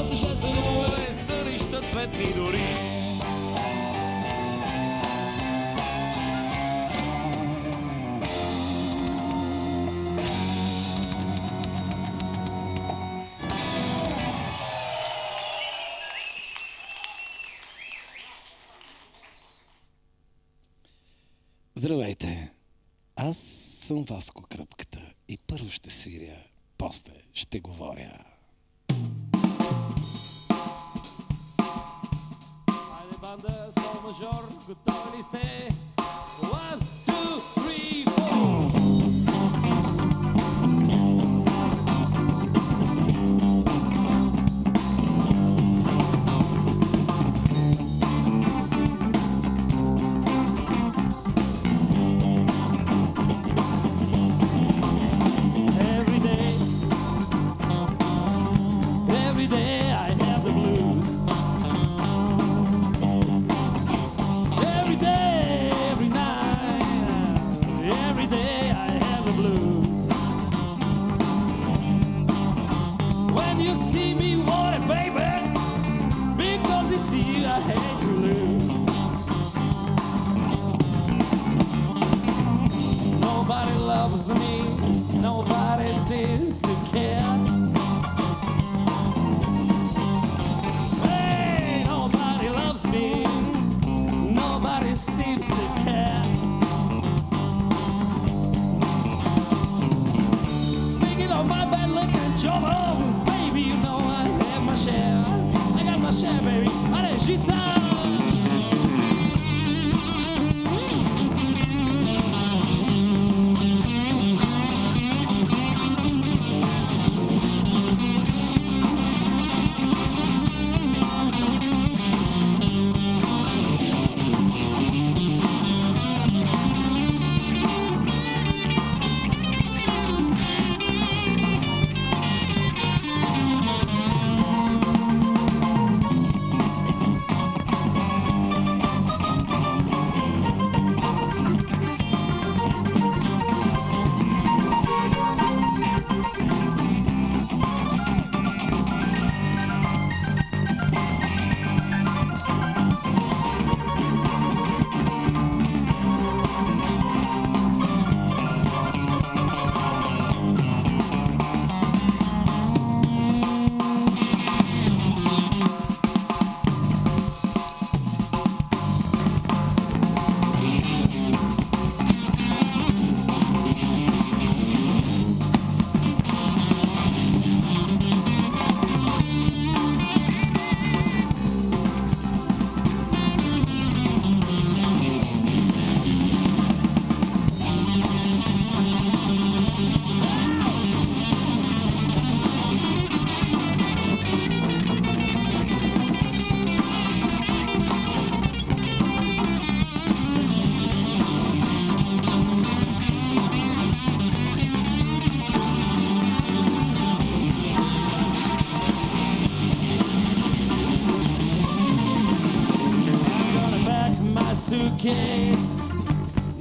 тържествено е, сънища цветни дори. Здравейте! Аз съм Васко Кръпката и първо ще свиря, после ще говоря. Хайде банда, сол мажор, готови ли сте? One, two, three, four!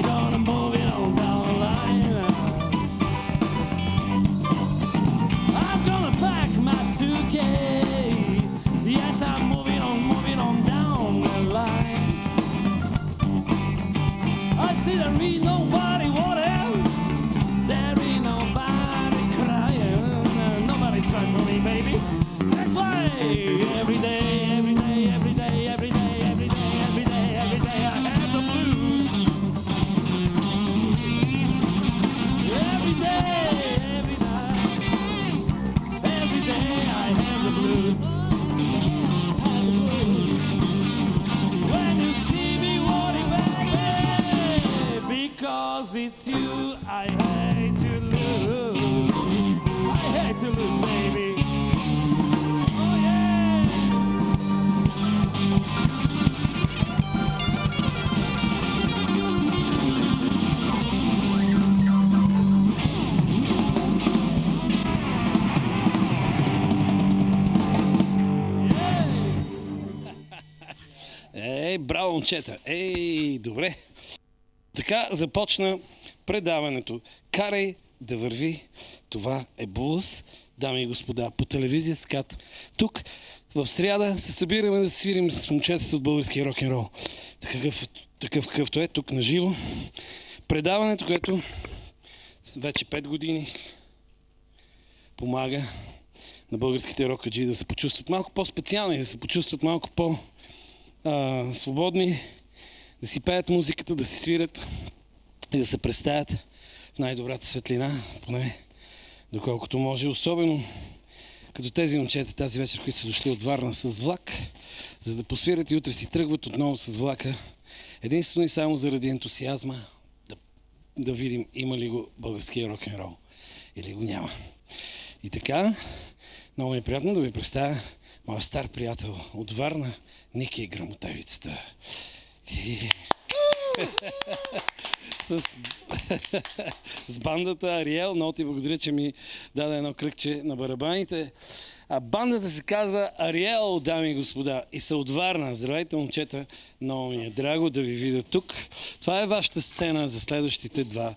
Gonna move it on down the line. I'm gonna pack my suitcase. Yes, I'm moving on down the line. I see there ain't nobody wanting, there ain't nobody crying. Nobody's crying for me, baby. That's why every day, every day, every day, every day, every day, every day, every day I have the blues. Every day, every night, every day I have the blues. When you see me wanting back, because it's you I hate to lose. I hate to lose, baby. Oh yeah. Ей, браво, момчета! Ей, добре! Така започна предаването. Карай да върви. Това е блуз, дами и господа, по телевизия СКАТ. Тук в сряда се събираме да свирим с момчетата от българския рок-н-рол. Такъв какъвто е, тук на живо. Предаването, което вече 5 години помага на българските рокаджи да се почувстват малко по-специални, да се почувстват малко по-свободни, да си пеят музиката, да си свирят и да се представят в най-добрата светлина, поне доколкото може, особено като тези момчета тази вечер, които са дошли от Варна с влак, за да посвирят и утре си тръгват отново с влака, единствено и само заради ентусиазма да видим има ли го българския рок-н-рол или го няма. И така, много ми е приятно да ви представя моя стар приятел от Варна, Ники Грамотевицата. С бандата Ариел. Много ти благодаря, че ми даде едно кръгче на барабаните. А бандата се казва Ариел, дами и господа, и са от Варна. Здравейте, момчета, много ми е драго да ви видя тук. Това е вашата сцена за следващите 2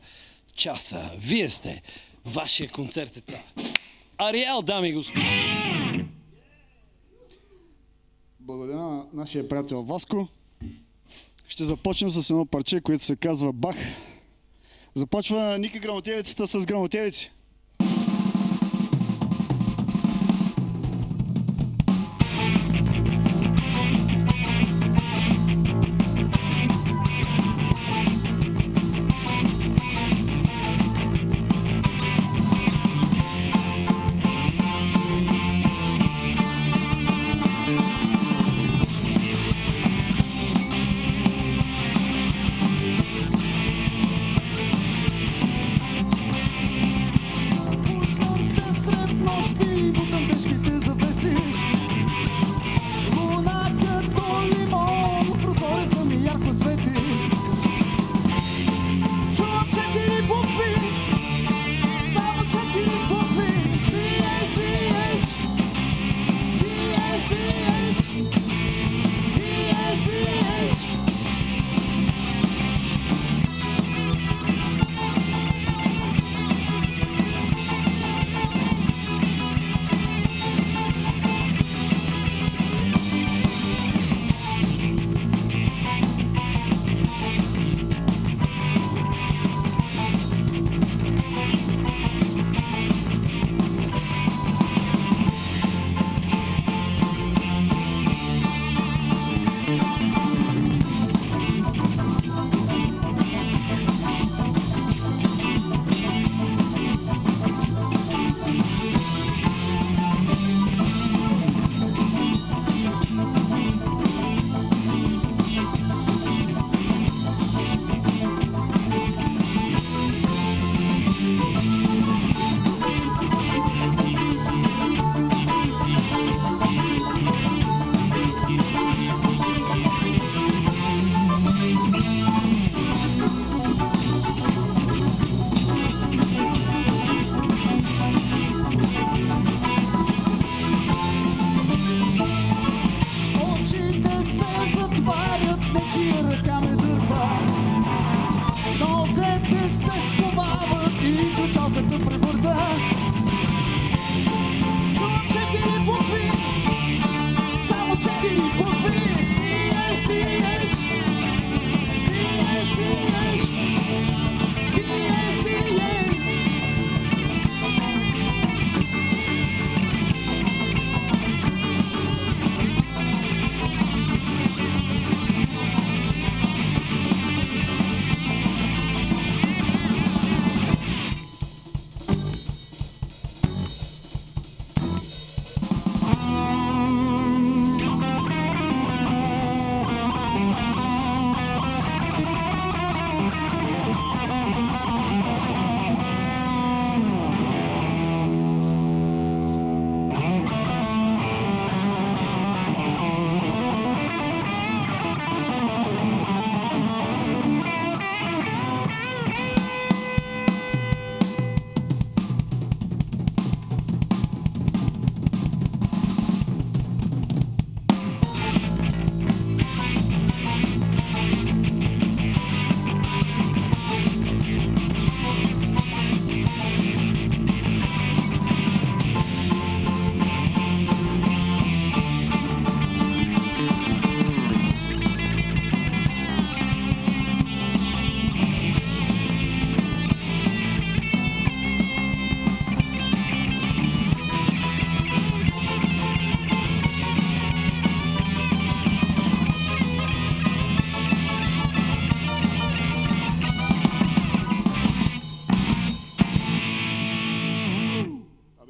часа. Вие сте. Вашия концерт е това. Ариел, дами и господа. Благодаря на нашия приятел Васко. Ще започнем с едно парче, което се казва Бах. Започва Ники Грамотевицата с грамотевици.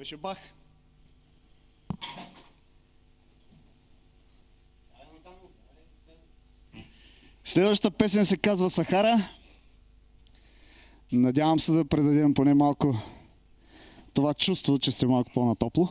беше Бах. Следващата песен се казва Сахара. Надявам се да предадем поне малко това чувство, че сте малко по-натопло.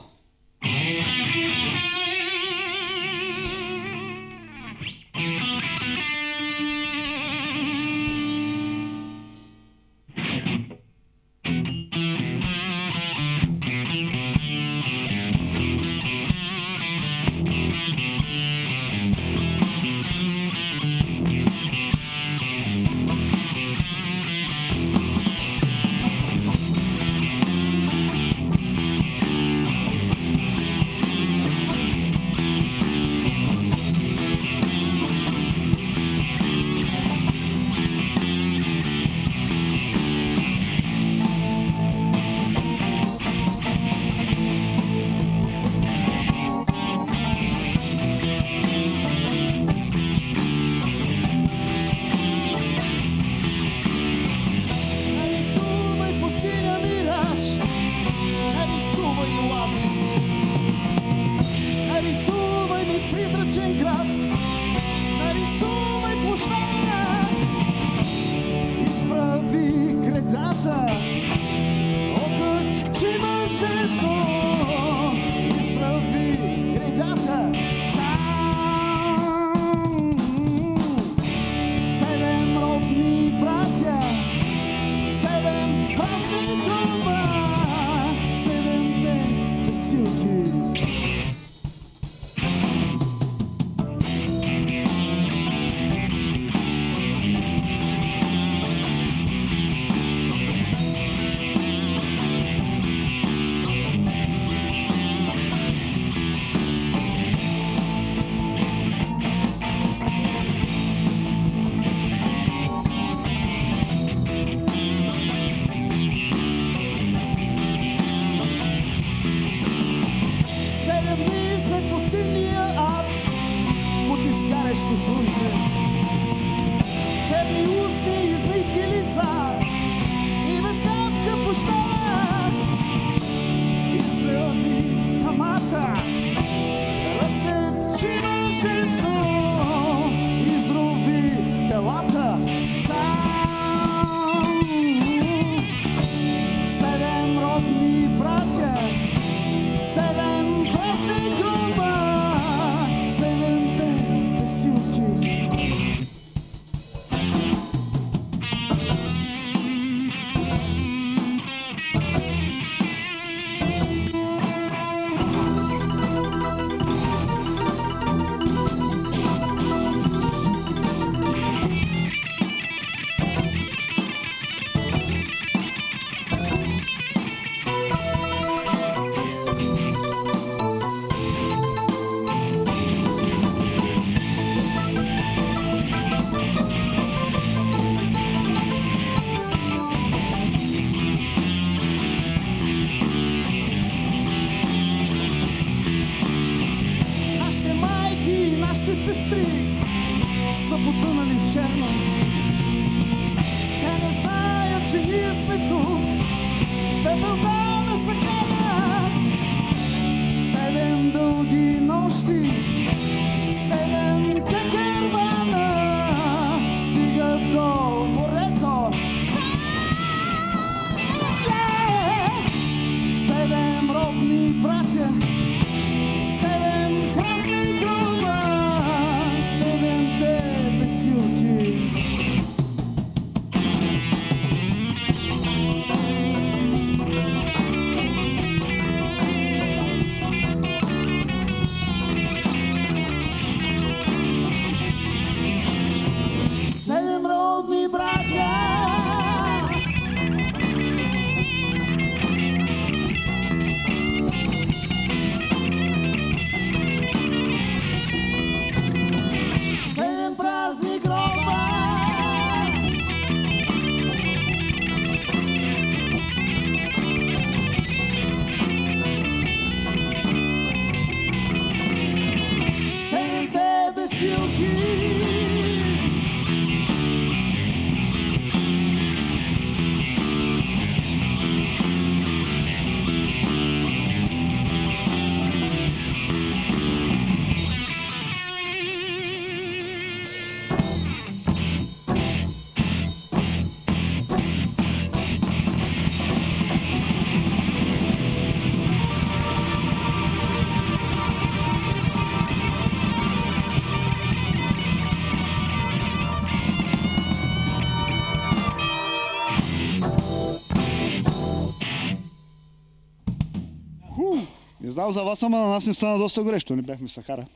знам за вас, ама на нас не стана доста горещо, не бяхме в Сахара.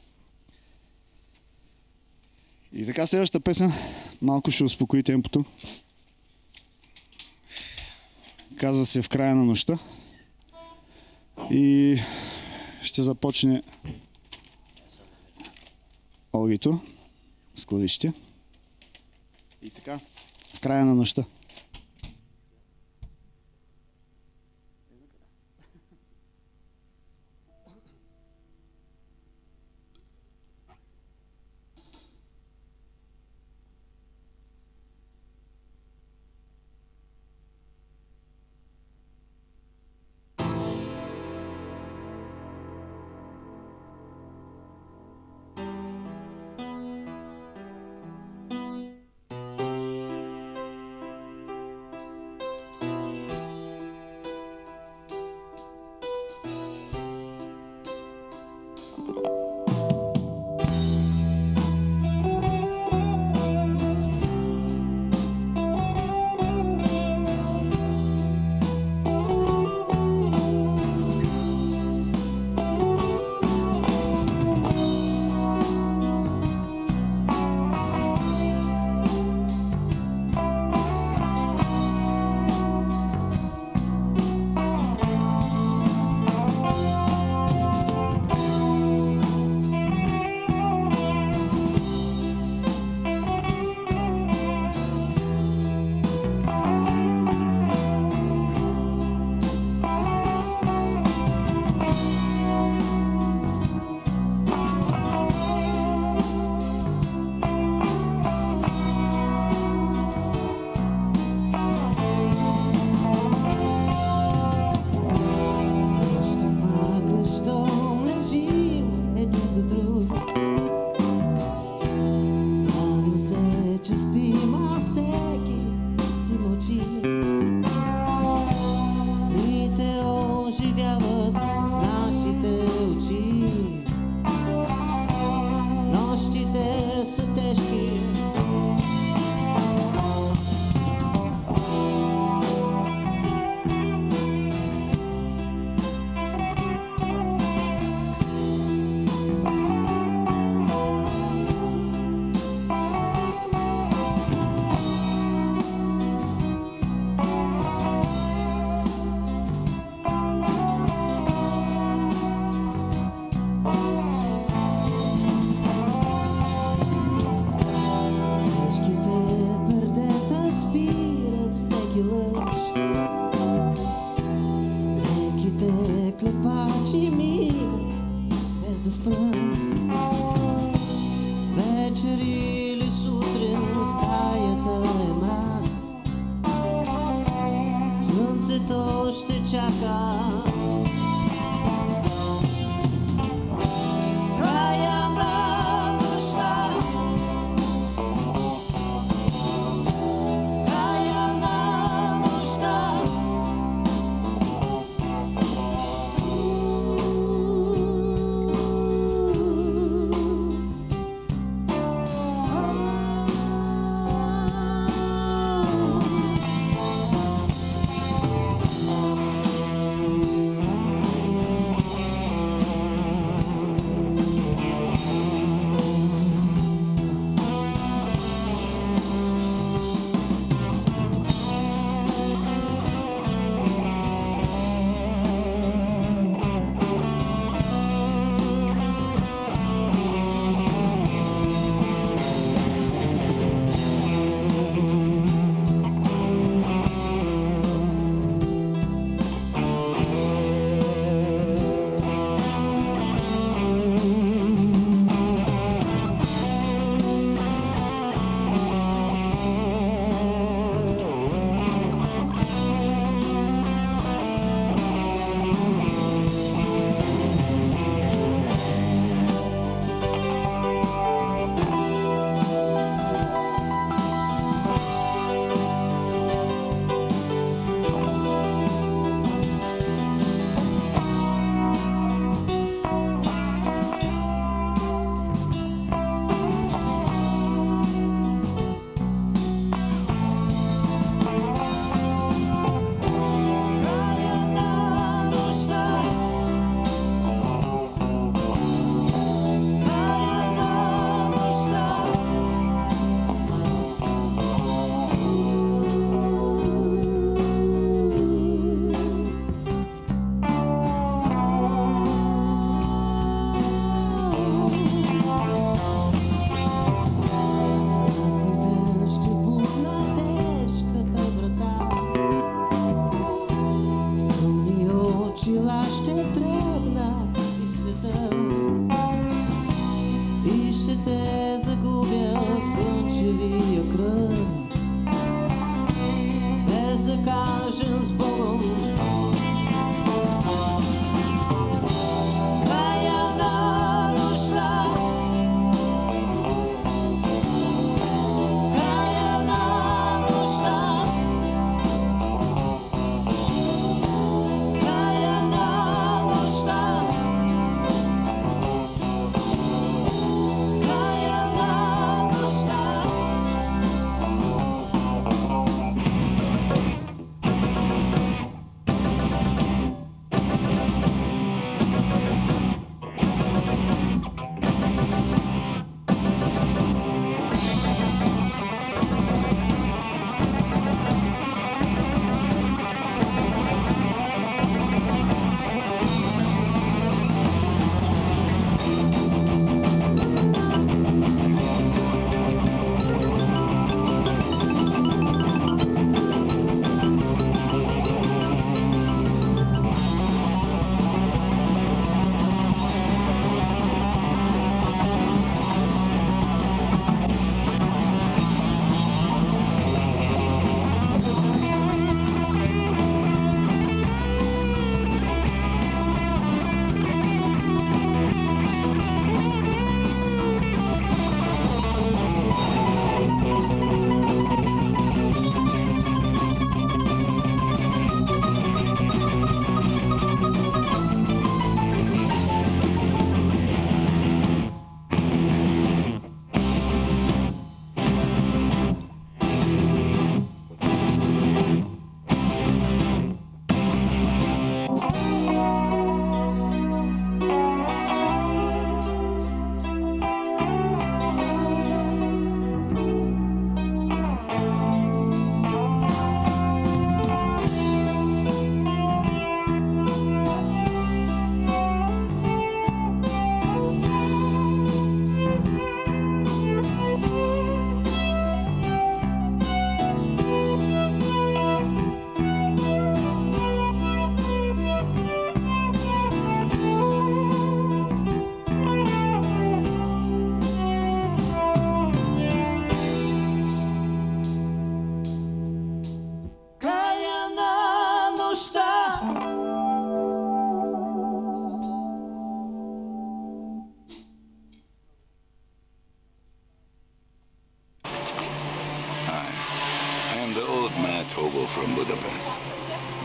И така, следващата песен малко ще успокои темпото. Казва се "В края на нощта" и ще започне Олгито с клавишите. И така, "В края на нощта".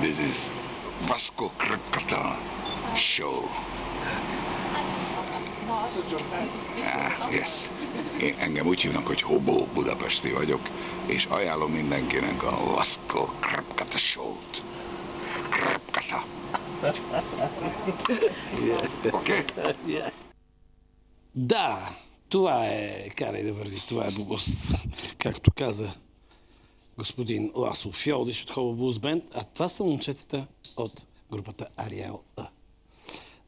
This is Vasco Kripkata show. Yes. Engem úgy hívnak, hogy Hobó budapesti vagyok, és ajánlom mindenkinek a Vasco Kripkata show-t. Kripkata. Окей? Да, това е, карай да върви, това е Бубус, както каза господин Ласло Фьолдиш от Хоба Булс Бенд, а това са момчетата от групата Ариел А.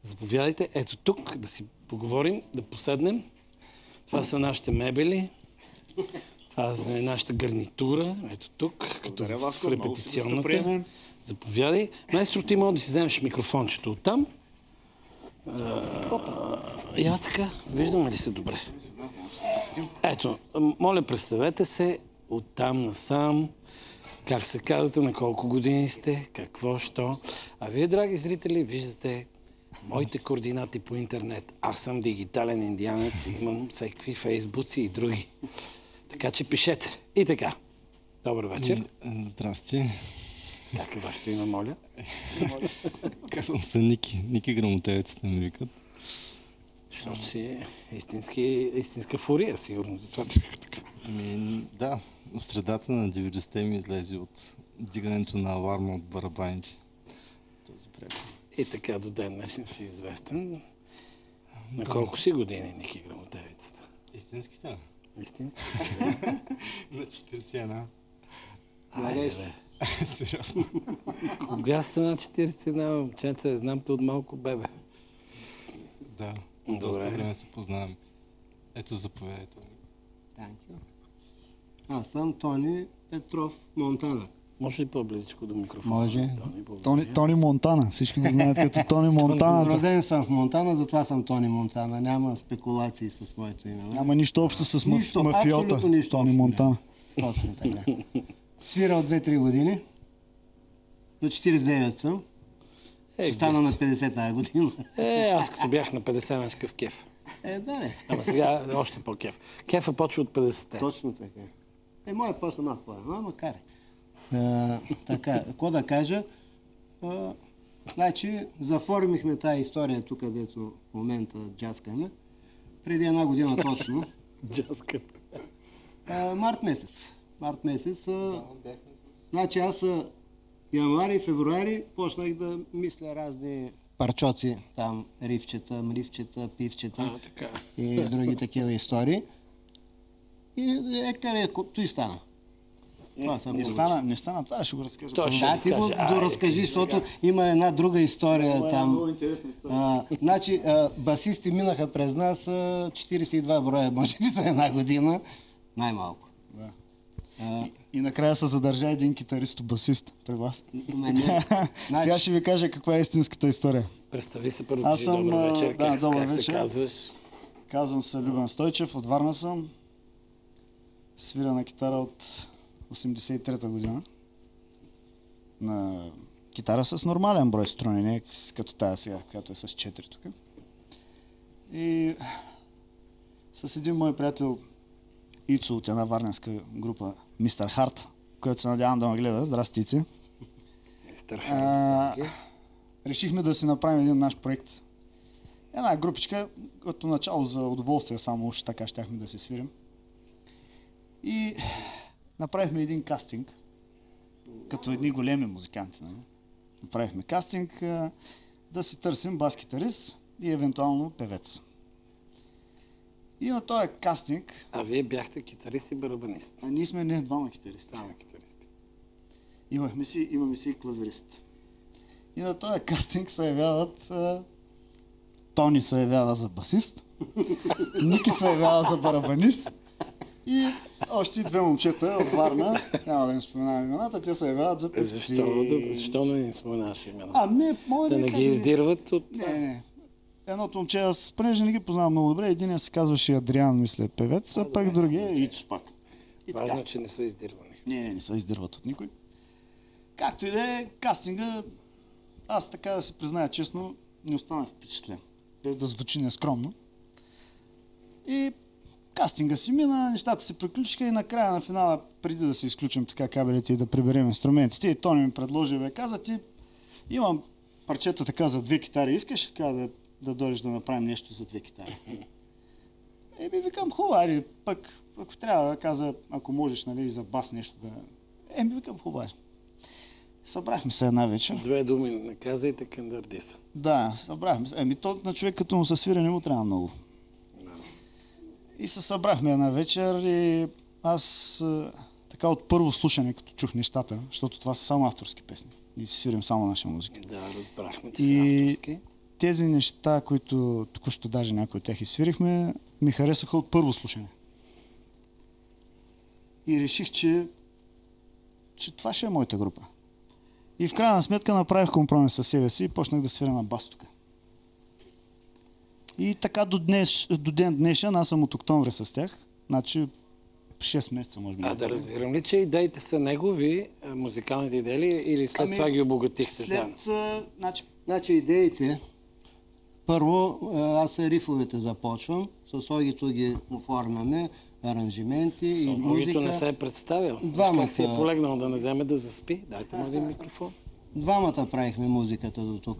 Заповядайте, ето тук, да си поговорим, да поседнем. Това са нашите мебели, това е нашата гарнитура, ето тук, като в репетиционната. Заповядай. Майстро, ти мога да си вземеш микрофончето оттам. Я така, виждаме ли се добре? Ето, моля, представете се оттам насам, как се казвате, на колко години сте, какво, що. А вие, драги зрители, виждате моите координати по интернет. Аз съм дигитален индианец, имам всеки фейсбуци и други. Така че пишете. И така. Добър вечер. Здрасти. Как е вашето име, моля? Казвам се Ники. Ники Грамотевицата ми викат. Защото си истинска фурия, сигурно. За това така. Да, в средата на 90-те ми излезе от дигането на аларма от барабаните. Този приятел. И така до ден днешен си известен. На колко си години, Ники Грамотевицата? Истинските? Истински? На 41. Айде, бе. Сериозно. Кога сте на 41, момченце? Знам те от малко бебе. Да, Добре. доста време се познаваме. Ето, заповядайте. Аз съм Тони Петров Монтана. Може ли по-близичко до микрофона? Може. Тони Монтана. Всички ме знаят като Тони Монтана. Роден съм в Монтана, затова съм Тони Монтана. Няма спекулации с моето име. Няма нищо общо с Нищо, мафиота. абсолютно нищо Тони общо Монтана. Точно така. Свирал 2-3 години. До 49 съм. Ще стана на 50 тая година. Аз като бях на 50 нашкъв кеф. Да не. Ама сега е още по-кеф. Кефа почва от 50-те. Точно така. Моя после малко по-рано, ама каре. Така, какво да кажа? Значи, заформихме тази история тук, където в момента джаскаме. Преди една година точно. Джаска. Март месец. Март месец. Значи аз януари, февруари почнах да мисля разни парчоци, там рифчета, мривчета, пивчета Така. и други такива истории. И той стана. Това съм Не стана това, ще го разкажа. Той ще Да, ти го доразкажи, защото има една друга история там. Много интересна история. Значи, басисти минаха през нас 42 броя, може би за една година. Най-малко. Да. И накрая се задържа един китарист-басист при вас. Сега ще ви кажа каква е истинската история. Представи се първо, Аз съм, добър вечер. да, добър как се вечер. казваш? Казвам се Любен Стойчев, от Варна съм. Свиря на китара от 83-та година. На китара с нормален брой струни, не като тая сега, която е с 4 тук. И с един мой приятел Ицо от една варненска група Мистер Харт, който се надявам да ме гледа. Здрасти, Ици. Мистер Харт. Решихме да си направим един наш проект. Една групичка, като начало за удоволствие, само още така щяхме да се свирим. И направихме един кастинг, като едни големи музиканти. Нали? Направихме кастинг да си търсим бас-китарист и евентуално певец. И на този кастинг... А вие бяхте китарист и барабанист. А ние сме не двама китаристи. Двама китаристи. Имаме си и клавирист. И на този кастинг се явяват... Тони се явява за басист, Ники се явява за барабанист и още две момчета от Варна, няма да им споменавам имената, те се явяват за певци. Защо не им споменаваш имена? Мога да не ги издирват от... Не. Едното момче, аз понеже не ги познавам много добре, единия се казваше Адриан, мисля, певец, а пък другия е Ицо пак. Важно, че не са издирвани. Не се издирват от никой. Както и да е, кастинга, аз така да се призная честно, не останах впечатлен. Без да звучи нескромно. И Кастинга си мина, нещата се приключиха и накрая на финала, преди да се изключим така кабелите и да приберем инструментите, и Тони ми предложи, каза ти, имам парчета така за 2 китари, искаш така да дойдеш да направим нещо за 2 китари? Викам, хубаво, пък ако трябва да каза, ако можеш, нали, за бас нещо да... Викам, хубаво. Събрахме се една вечер. 2 думи не казайте, кандардиса. Да, събрахме се. То на човек като му се свира не му трябва много. И се събрахме една вечер и аз така от първо слушане, като чух нещата, защото това са само авторски песни. И си свирим само наша музика. Да, разбрахме, че са авторски. Тези неща, които току-що даже някои от тях изсвирихме, ми харесаха от първо слушане. И реших, че това ще е моята група. И в крайна сметка направих компромис със себе си и почнах да свиря на бас тук. И така до ден днешен, аз съм от октомври с тях, значи 6 месеца може би. Да разбирам ли, че идеите са негови, музикалните идеи, или след това ги обогатихте заедно? Значи идеите, първо аз рифовете започвам, с Огито ги оформяме, аранжименти и музика. Огито не се е представил. Как си е полегнал да не вземе да заспи? Дайте му един микрофон. Двамата правихме музиката до тук.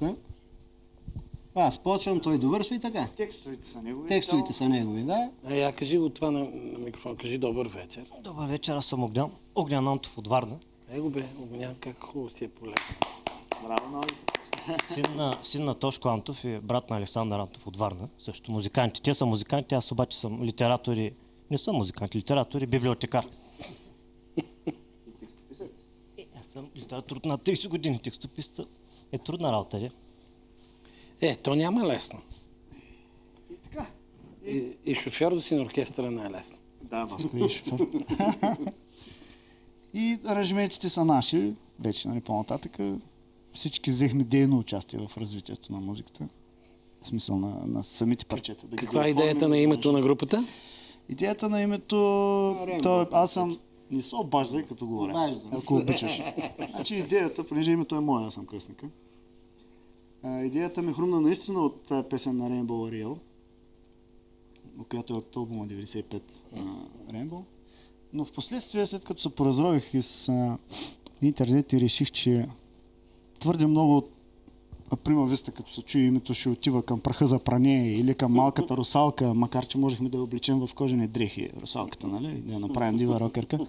Аз почвам, той довършва и така. Текстовете са негови. Текстовете са негови, да. Я кажи го това на микрофон. Кажи добър вечер. Добър вечер, аз съм Огнян Антов от Варна. Огнян, как хубаво си е полегнал. Браво на Огито. Син на Тошко Антов и брат на Александър Антов от Варна. Също музиканти. Те са музиканти, аз обаче съм литератор и... Не съм музикант, литератор и библиотекар. Аз съм литератор на 30 години. Текстописца е трудна работа, ли? То няма лесно. И така. И шофьор да си на оркестъра не е лесно. Да, Васко и шофьор. И аранжиментите са наши, вече, нали, по-нататък. Всички взехме дейно участие в развитието на музиката. В смисъл на самите парчета. Каква е идеята на името на групата? Идеята на името... Аз съм... Не се обаждай, като говоря. Ако обичаш. Значи идеята, понеже името е моя, аз съм кръстника. Идеята ми хрумна наистина от тази песен на Rainbow Ariel, която е от албума 95 на Rainbow. Но в последствие, след като се поразрових из интернет и реших, че твърде много от Прима Виста, като се чуе името, ще отива към Праха за пране или към Малката русалка, макар че можехме да я облечем в кожени дрехи, русалката, нали? Да я направим дива рокерка.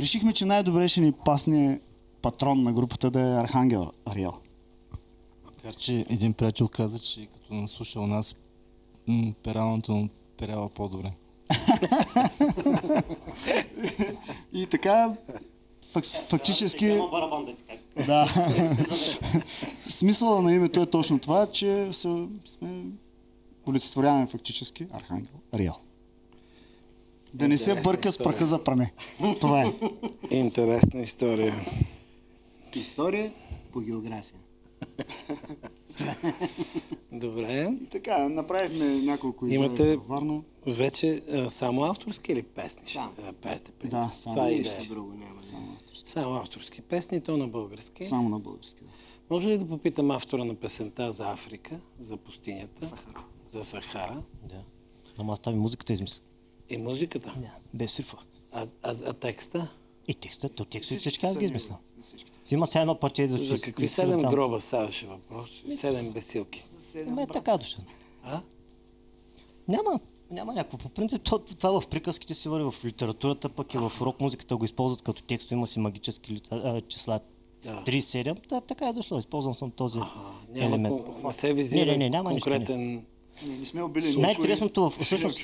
Решихме, че най-добре ще ни пасне патрон на групата да е Архангел Ариел. Макар че един приятел каза, че като наслушал нас, пералното му перява по-добре. И така, фактически... Да. Смисъла на името е точно това, че сме олицетворяваме фактически Архангел Ариел. Да не се бърка с праха за пране. Това е. Интересна история. История по география. Добре. И така, направихме няколко Имате във Варна. вече само авторски или песни? Пеете, да, само това е нищо друго няма. Само авторски песни, то на български. Само на български, да. Може ли да попитам автора на песента за Африка, за пустинята, за Сахара? Да. Ама аз тази музиката измисля. И музиката? Да, без сирфа. А текста? И текстът, всички аз ги измисля. Има сега едно парче да За какви 7 гроба ставаше въпрос? 7 бесилки. Така дошъл. Няма някакво. По принцип това в приказките си върви, в литературата, пък и в рок музиката го използват като текст, има си магически числа. 37, да, така е дошло. Използвам съм този елемент. Не се визира няма конкретен... Не сме убили. Най-интересното всъщност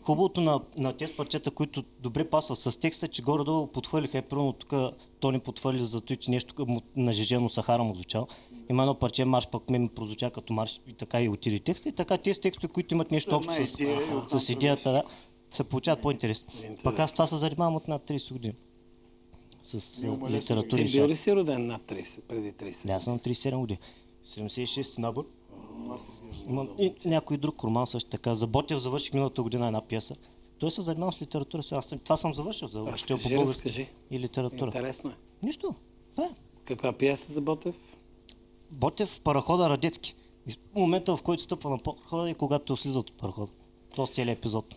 хубавото на тези парчета, които добре пасват с текста, че горе-долу подхвърлиха. Примерно тук Тони подхвърли за това, че нещо на Жежено Сахара му звучало. Има едно парче марш, пък ме прозвуча като марш и така и отиде текста. И така тези текстове, които имат нещо общо с идеята, да, се получават по-интересни. Пък аз това се занимавам от над 30 години. С литература. Бил ли си роден над 30, преди 30? Да, аз съм 37 години. 76 набор. Имам и някой друг роман също така. За Ботев завърших миналата година една пиеса. Той се занимава с литература. Това съм завършил за учител по български и литература. Интересно е. Нищо. Това е. Каква пиеса за Ботев? Ботев, парахода Радецки. В момента, в който стъпва на парахода и когато слиза от парахода. Това с целият епизод.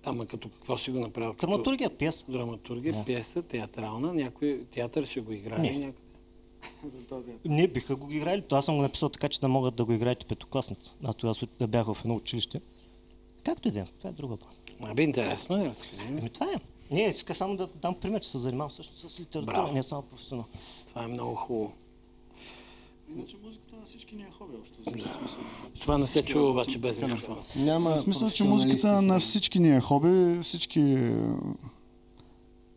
Ама като какво си го направил? Като Драматургия, пиеса. драматургия, Да. пиеса, театрална, някой театър ще го играе Не. някъде. Не биха го играли, то аз съм го написал така, че да могат да го играят и петокласници. Аз тогава да бях в едно училище. Както и да е, това е друга баба. Би интересно, разкажи ми. Това е. Не, иска само да дам пример, че се занимавам всъщност с литература, Браво. не само професионално. Това е много хубаво. Иначе музиката на всички ни е хоби общо. Това не се чува обаче без микрофон. Няма В смисъл, че професионалисти музиката на сега. всички ни е хоби, всички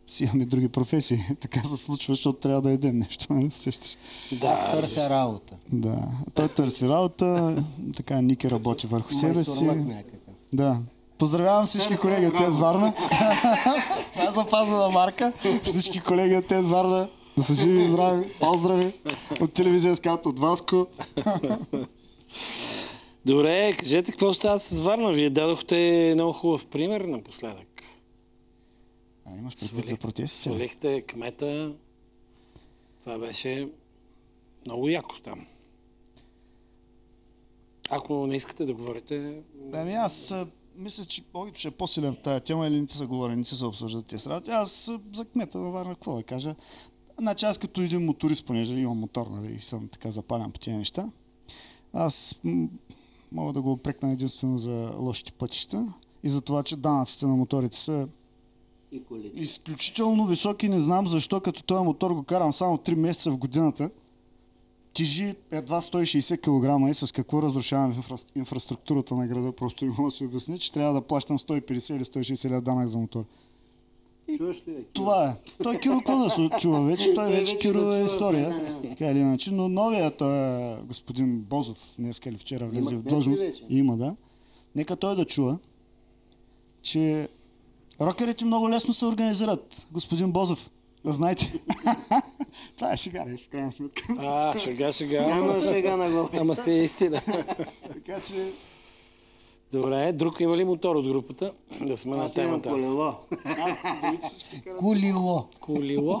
си имаме други професии. Така се случва, защото трябва да едем нещо, нали? Сещаш? Аз търся работа. Да. Той търси работа, така Ники работи върху себе си. Майстор някакъв. Да. Поздравявам всички колеги от ТЕЦ Варна. Това е запазена марка. Всички колеги от ТЕЦ Варна да са живи и здрави. Поздрави от телевизия Скат, от Васко. Добре, кажете какво става с Варна? Вие дадохте много хубав пример напоследък. Имаш предвид за протести? Свалихте кмета. Това беше много яко там. Ако не искате да говорите... Ами аз мисля, че Огито ще е по-силен в тая тема или не ти се говори, не ти се обсъждат тези работи. Аз за кмета на Варна какво да кажа? Значи аз като един моторист, понеже имам мотор, нали, и съм така запален по тези неща, аз мога да го опрекна единствено за лошите пътища и за това, че данъците на моторите са И колите. изключително високи. Не знам защо, като този мотор го карам само 3 месеца в годината, тежи едва 160 кг и с какво разрушаваме инфраструктурата на града, просто не мога да си обясня, че трябва да плащам 150 или 160 лева данък за мотор. Чуваш ли? Бе? Това е. Той Киро какво да се чува вече? Той вече Киро е история. Така или иначе, но новия той господин Бозов, днес или вчера влезе в кмет ли длъжност. вече? Има, да. Нека той да чува, че рокерите много лесно се организират, господин Бозов. Да знаете. Това е шега, в крайна сметка. Шега. Няма сега на глава. Ама си е истина. Така че... Добре, друг има ли мотор от групата? Да сме на Аз имам темата. колело. Колило. Колило?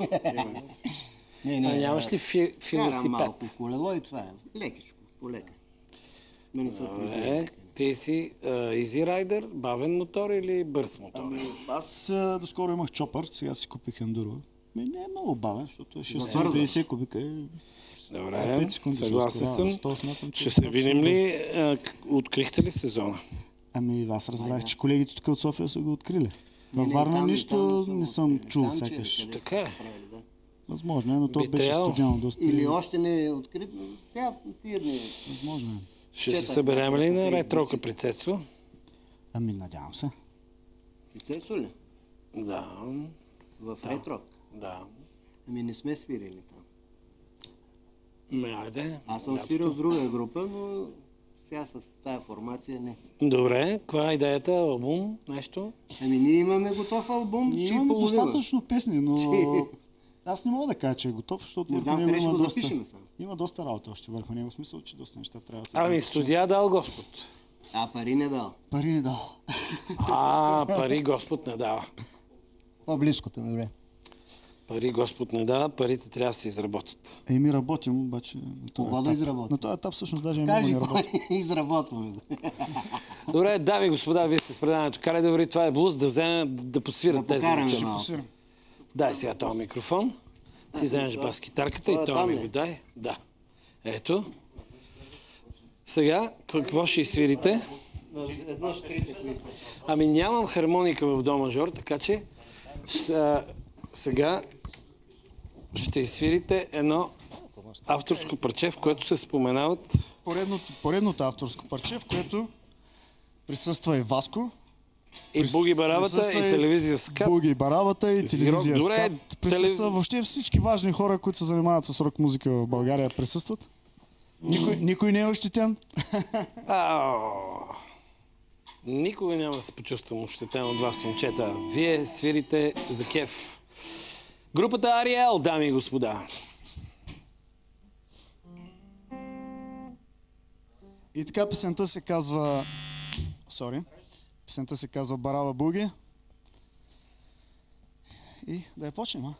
Не, А нямаш ли Карам велосипед? малко колело и това е. Лекичко, полека. Мене са Добре, ти си Easy Rider, бавен мотор или бърз мотор? Аз доскоро имах чопър, сега си купих ендуро. Не е много бавен, защото е бързо. 650 кубика. Добре, 5 секунди съгласен ще съм. ускорява. Смятам, че Ще се достатъчно видим бързо. ли? Открихте ли сезона? Ами аз разбрах, че колегите тук от София са го открили. Не, Във не, Варна там и нищо там не са съм открили. чул Там, че сякаш. къде Така е. са правили, да. Възможно е, но то Би беше трябвало. студено доста. Или още не е открит, но сега тия дни. Възможно е. Ще се Четах съберем ли по на фейсбуците. ретро каприцетство? Ами надявам се. Пицецо ли? Да, В Да. ретро? да. Ами не сме свирили там. Айде. Аз съм лятото. свирил с друга група, но сега с тая формация не. Добре, каква е идеята? Албум? Нещо? Ами ние имаме готов албум, Ние че и имаме половина. достатъчно песни, но аз не мога да кажа, че е готов, защото Не върху знам него къде ще има го доста, запишем само. има доста работа още върху него. В смисъл, че доста неща трябва да се... Ами, студия дал Господ. А пари не дал. Пари не дал. Пари Господ не дава. По-близкото ми време. Пари Господ не дава, парите трябва да се изработят. Ми работим, обаче... на този Какво да етап- изработим? На този етап всъщност даже и много Кажи, не кой работим. изработваме го. Добре, дами и господа, вие сте с преданието. Карай да върви, това е блуз, да вземем, да посвират Да тези покараме неща. малко. Дай сега този микрофон. Си вземеш бас-китарката и Това това там ми ли? го дай. Да. Ето. Сега, какво ще изсвирите? Едно штрите, които. Ами нямам хармоника в до мажор, така че сега ще изсвирите едно авторско парче, в което се споменават Поредното авторско парче, в което присъства и Васко, и Буги Барабата, и присъства и телевизия Скат. Буги Барабата и Звирок. телевизия Добре, Скат. Присъства въобще всички важни хора, които се занимават с рок музика в България, присъстват. Никой не е ощетен. Никога няма да се почувствам ощетен от вас, момчета. Вие свирите за кеф. Групата Ариел, дами и господа. И така песента се казва... Песента се казва Бараба Буги. И да я почнем, а?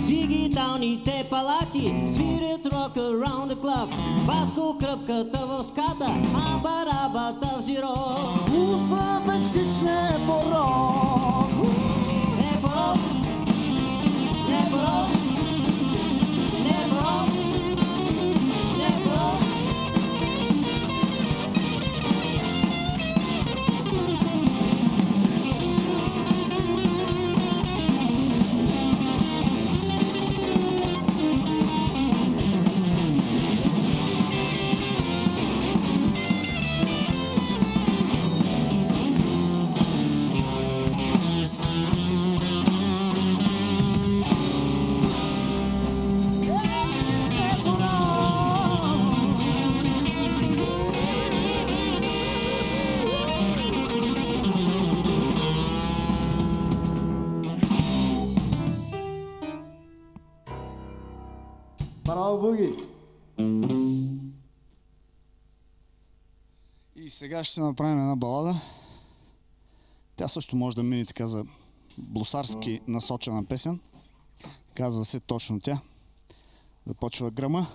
Дигиталните палати свирят rock around the clock. Васко кръпката в ската, а барабата в зиро. Уса вечкич не е порок. Не порок, не порок, не порок, не порок. Браво, Буги! И сега ще направим една балада. Тя също може да мине така за блусарски насочена песен. Казва се точно тя. Започва гръма.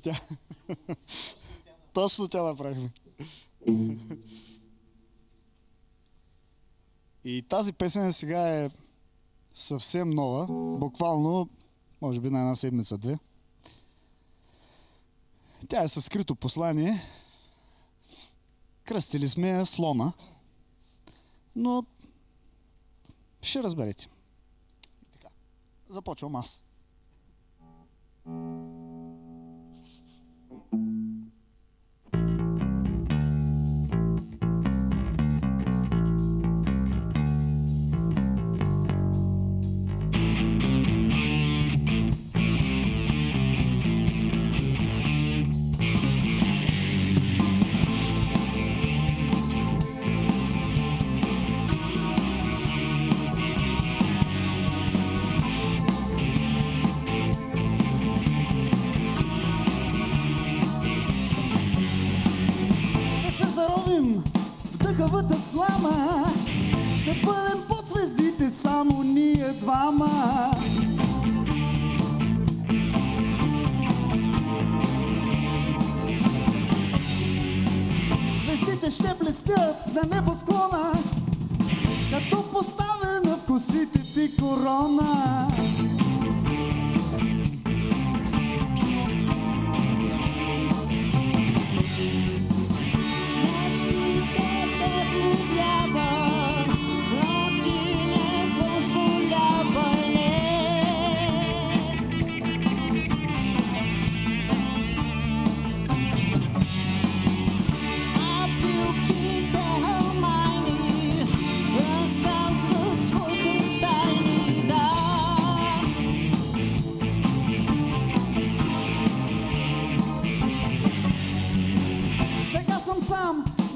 тя. Точно тя направихме. И тази песен сега е съвсем нова. Буквално, може би на една седмица-две. Тя е със скрито послание. Кръстили сме я Слона. Но ще разберете. Така. Започвам аз. Хъвата слама, ще бъдем под звездите само ние двама. Звездите ще блестят на небосклона, като поставена в косите ти корона.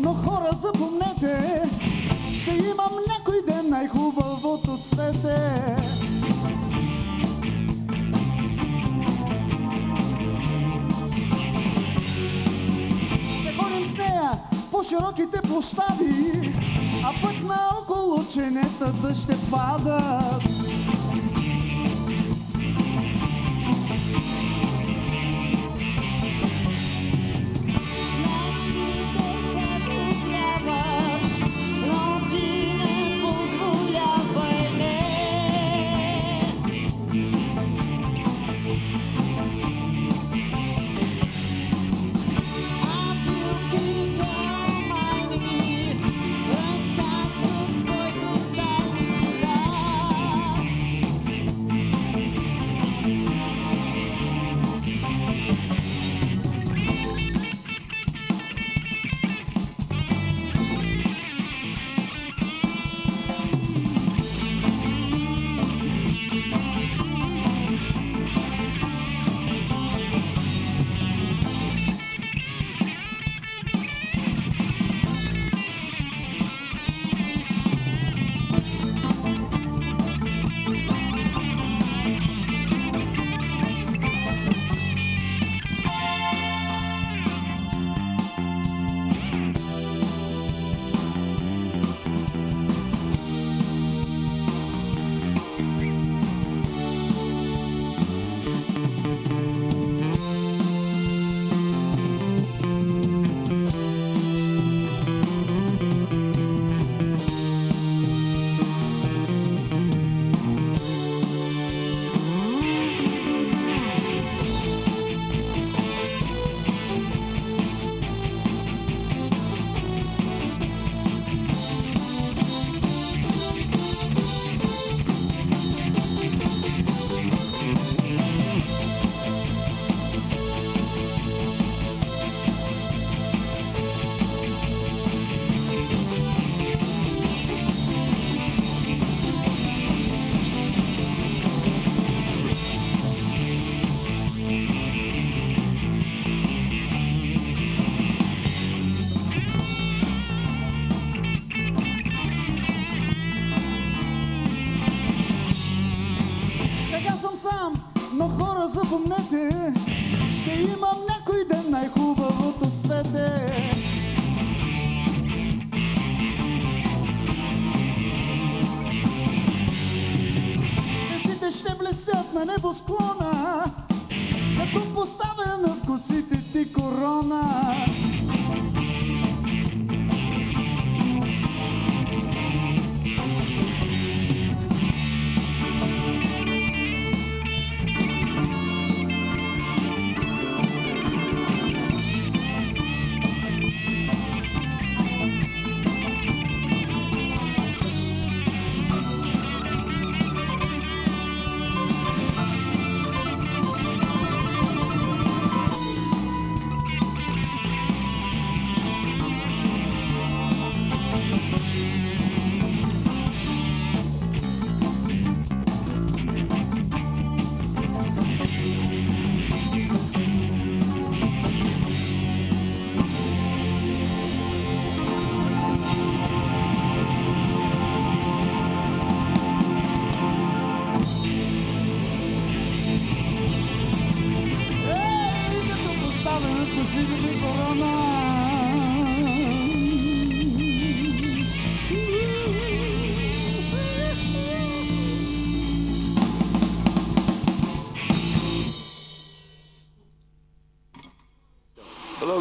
Но хора, запомнете, ще имам някой ден най-хубавото цвете. Ще ходим с нея по широките площади, а пък наоколо ченетата ще падат.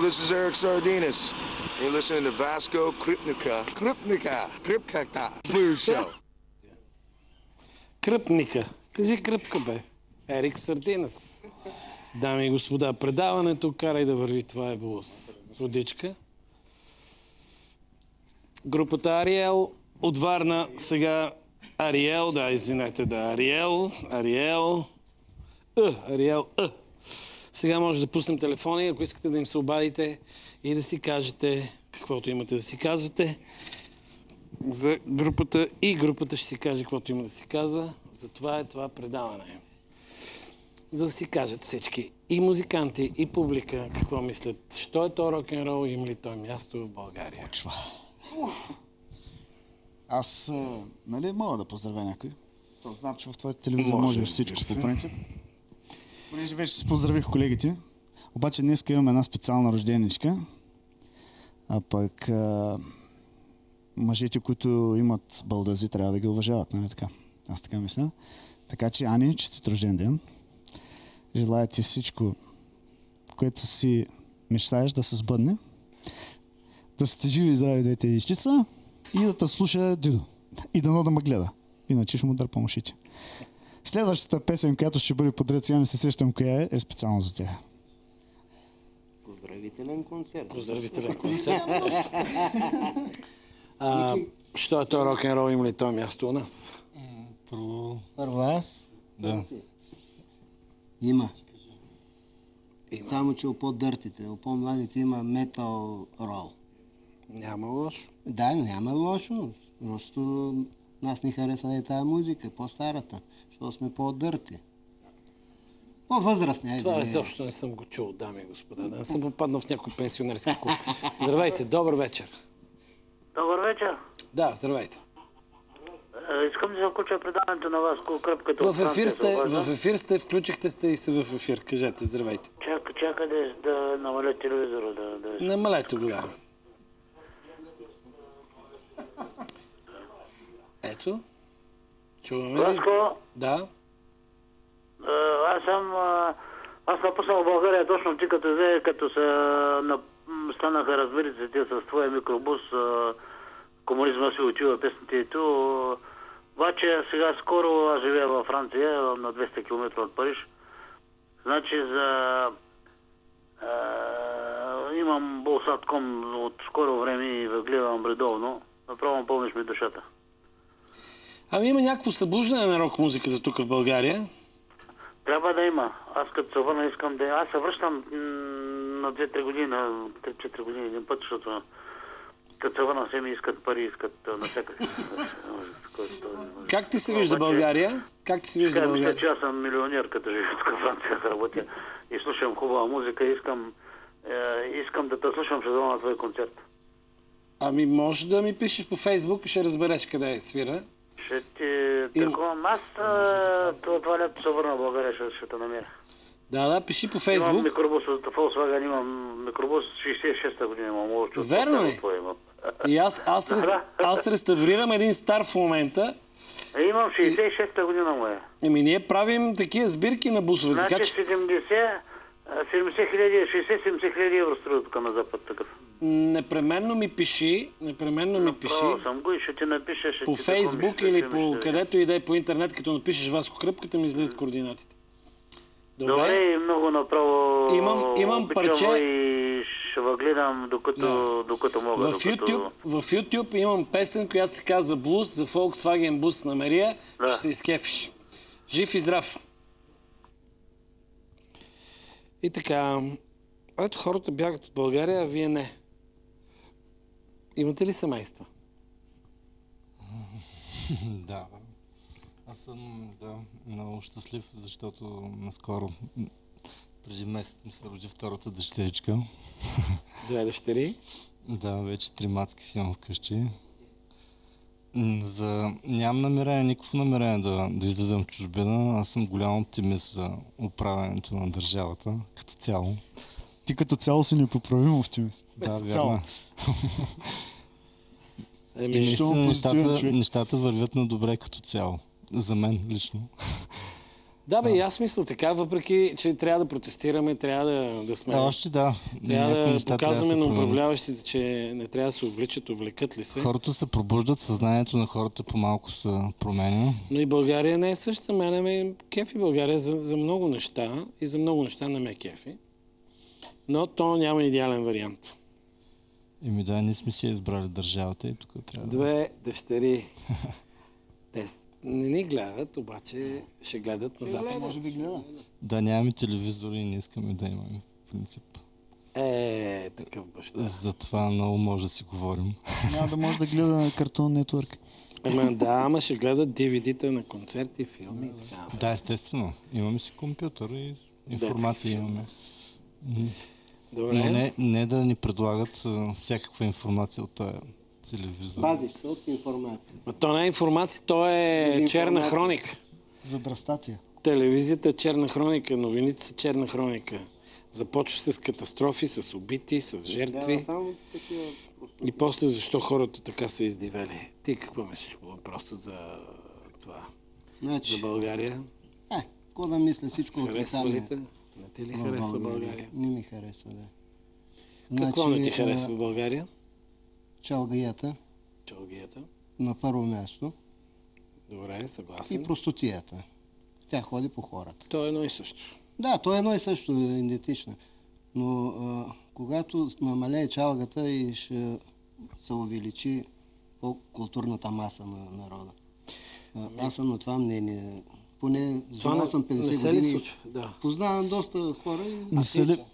this is Eric Sardinas. You're listening to Vasco Kripka Blues Show. Кръпника. Кажи кръпка, бе. Ерик Сардинас. Дами и господа, предаването карай да върви. Това е блуз. Водичка. Групата Ариел от Варна. Сега Ариел. Да, извинете, да. Ариел. Сега може да пуснем телефони, ако искате да им се обадите и да си кажете каквото имате да си казвате за групата и групата ще си каже каквото има да си казва. Затова е това предаване. За да си кажат всички и музиканти, и публика какво мислят. Що е то рок-н-рол и има ли той място в България? Почва. Аз, нали, мога да поздравя някой. То знам, че в твоята телевизия може всичко по принцип. Понеже вече си поздравих колегите. Обаче днес имаме една специална рожденичка. А пък мъжете, които имат балдази, трябва да ги уважават, нали така? Аз така мисля. Така че, Ани, честит рожден ден. Желая ти всичко, което си мечтаеш да се сбъдне. Да сте живи и здрави двете дечица и да те слуша дидо. И дано да ме гледа. Иначе ще му дърпам ушите. Следващата песен, която ще бъде подред, сега не се сещам коя е специално за тях. Поздравителен концерт. Поздравителен концерт. Що е то рок-н-рол, има ли то място у нас? Първо аз? Да. Има. Само, че по-дъртите, по-младите има метал рол. Няма лошо. Да, няма лошо. Просто нас ни харесва и тази музика, по-старата, защото сме по-дърти. По-възрастни. Това изобщо не съм го чул, дами и господа. Да не съм попаднал в някой пенсионерски клуб. Здравейте, добър вечер. Добър вечер. Да, здравейте. Искам да включа предаването на вас, кръпката. В ефир сте, включихте сте и се в ефир. Кажете, здравейте. Чакай да намаля телевизора. Намалете го, да. Ето. Чуваме ли? Васко? Да. Аз напуснал България точно ти като станаха разбириците с твоя микробус, комунизма си отива песните и то. Обаче сега скоро аз живея във Франция, на 200 км от Париж. Значи имам Болсатком от скоро време и гледам редовно. Направо пълниш ми душата. Ами има някакво събуждане на рок-музиката тук в България. Трябва да има. Аз като се върна искам да... Аз се връщам на 2-3 години, на 3-4 години един път, защото като се върна все ми искат пари, искат навсякъде. Как ти се вижда България? Как ти се вижда България? Мисля, че аз съм милионер, като живея тук в Франция, да работя и слушам хубава музика. Искам да те слушам, ще дойда на твой концерт. Ами може да ми пишеш по Фейсбук и ще разбереш къде свира. Ще ти търкувам. Аз това лято се върна в България, ще те намеря. Да, пиши по Фейсбук. Имам микробус от Volkswagen, имам микробус 66-та година, имам лошо. Верно ли? И аз реставрирам един стар в момента. Имам 66-та година моя. Еми ние правим такива сбирки на бусове. Значи 60-70 хиляди евро струва тук на запад такъв. Непременно ми пиши. Направо съм го и ще ти напиша. По Фейсбук или по където и да е по интернет, като напишеш Васко Кръпката, ми излизат координатите. Добре, много направо имам парче и ще въгледам докато мога. В YouTube имам песен, която се казва Блуз за Volkswagen бус на Мария. Ще се изкефиш. Жив и здрав! И така, ето хората бягат от България, а вие не. Имате ли семейства? Да. Аз съм, много щастлив, защото наскоро, преди месец ми се роди втората дъщеричка. 2 дъщери? Да, вече 3 мацки си имам вкъщи. Нямам намерение, никакво намерение да излизам в чужбина. Аз съм голям оптимист за управянето на държавата като цяло. Ти като цяло си непоправим оптимист. Да, вярно. Наистина нещата вървят на добре като цяло. За мен лично. Да, бе, и аз мисля така, въпреки, че трябва да протестираме, трябва да сме... Още да. Трябва Някои да неща показваме на се променят. управляващите, че не трябва да се увличат, увлекат ли се. Хората се пробуждат, съзнанието на хората по-малко се променя. Но и България не е същата. Мене ме кефи България за много неща и за много неща не ме кефи. Но то няма идеален вариант. Еми да, ние сме си избрали държавата и тук трябва Две дъщери. Те не ни гледат, обаче ще гледат на запис. Може би гледа. Да, нямаме телевизори и не искаме да имаме, в принцип. Такъв баща. Затова много може да си говорим. Няма да може да гледа на Cartoon Network. Ама ще гледат DVD-та на концерти, филми и така. Да, естествено. Имаме си компютър и информация имаме. Добре. Но не да ни предлагат всякаква информация от този телевизор. Пази се от информация. То не е информация, то е черна хроника. Задрастатия. Телевизията е черна хроника, новините са черна хроника. Започва се с катастрофи, с убити, с жертви. Да, само такива... И после защо хората така са издивели. Ти какво мислиш по въпроса за това? Значи, За България? какво да мисля, всичко Харесва ли отрицание. те? Не ти ли харесва България? Не ми харесва, да. Какво не ти харесва в България? Чалгията Чалгията. на първо място Добре, съгласен. и простотията. Тя ходи по хората. То е едно и също. Да, то е едно и също, идентично. Но когато намалее чалгата и ще се увеличи по-културната маса на народа. Аз съм на това мнение. Поне живял съм 50 години. Да. Познавам доста хора.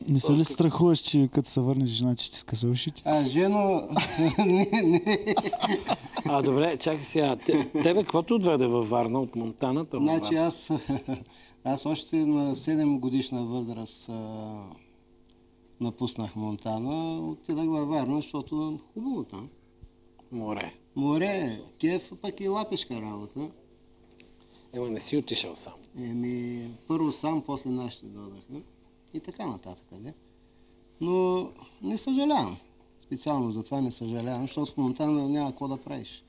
Не се ли страхуваш, че като се върнеш жена, че ти скъса ушите? Жено... не. Добре, чакай сега. Тебе каквото отведе във Варна от Монтана? Значи аз още на 7 годишна възраст напуснах Монтана, отидах във Варна, защото хубаво там. Море, кеф, пък и лапешка работа. Не си отишъл сам. Първо сам, после нашите додаха. И така нататък. Но не съжалявам. Специално за това не съжалявам, защото в Монтана няма какво да правиш.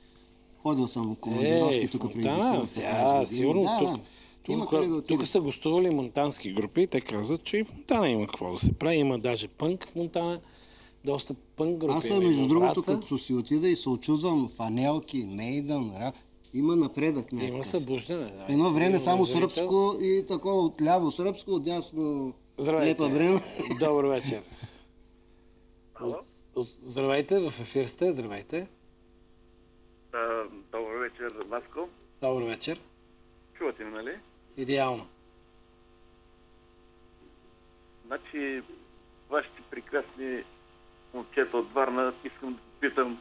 Ходил съм командировки тук преди 10 години. Сигурно тук. Тук са гостували монтански групи и те казват, че и в Монтана има какво да се прави. Има даже пънк в Монтана. Доста пънк групи. Аз съм, между другото, като си отида и се очудвам фанелки, Мейдън, има напредък някакъв. Има събуждане. Едно време само сръбско и такова отляво сръбско, отдясно лепа време. Добър вечер. Здравейте, в ефир сте, здравейте. Добър вечер, Васко. Добър вечер. Чувате ме, нали? Идеално. Значи, вашите прекрасни момчета от Варна, искам да питам.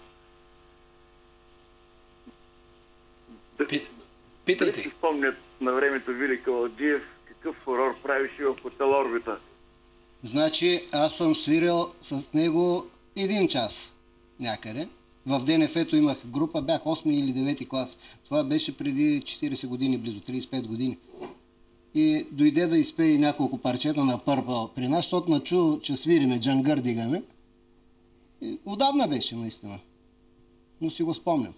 Питайте. Да си спомнят на времето Вили Каладжиев какъв фурор правише в хотел Орбита. Значи, аз съм свирил с него 1 час някъде. В ДНФ-то имах група, бях 8 или 9 клас. Това беше преди 40 години, близо 35 години. И дойде да изпее няколко парчета на Пърпъл при нас, защото начу, че свириме, джангър дигаме. И отдавна беше, наистина. Но си го спомням.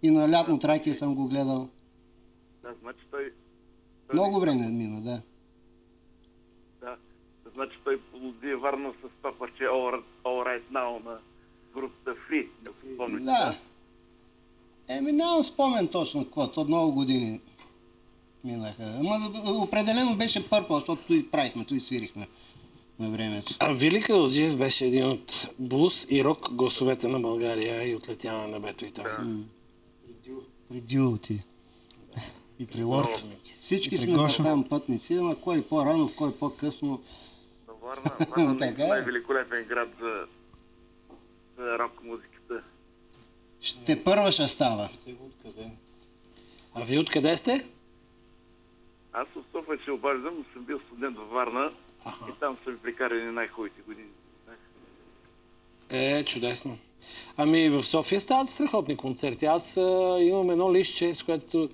И на лятно Тракия съм го гледал. Да, значи той Много време мина, да. Да, значи той полуди Варна с това парче All Right Now на групата Free, ако спомняте. Да. Нямам спомен точно какво, то много години минаха. Определено беше Пърпъл, защото той правихме, той свирихме на времето. Вили Каладжиев беше един от блуз и рок гласовете на България и отлетява на небето и там. Преди ти. И при Лорд. Всички сме там пътници, ама кой по-рано, кой по-късно. Варна е най-великолепен град за рок музиката. Ще първа ще става. А вие откъде сте? Аз от София ще обаждам, но съм бил студент във Варна и там са ми прекарани най-хубавите години. Чудесно. Ами в София стават страхотни концерти. Аз имам едно листче, с което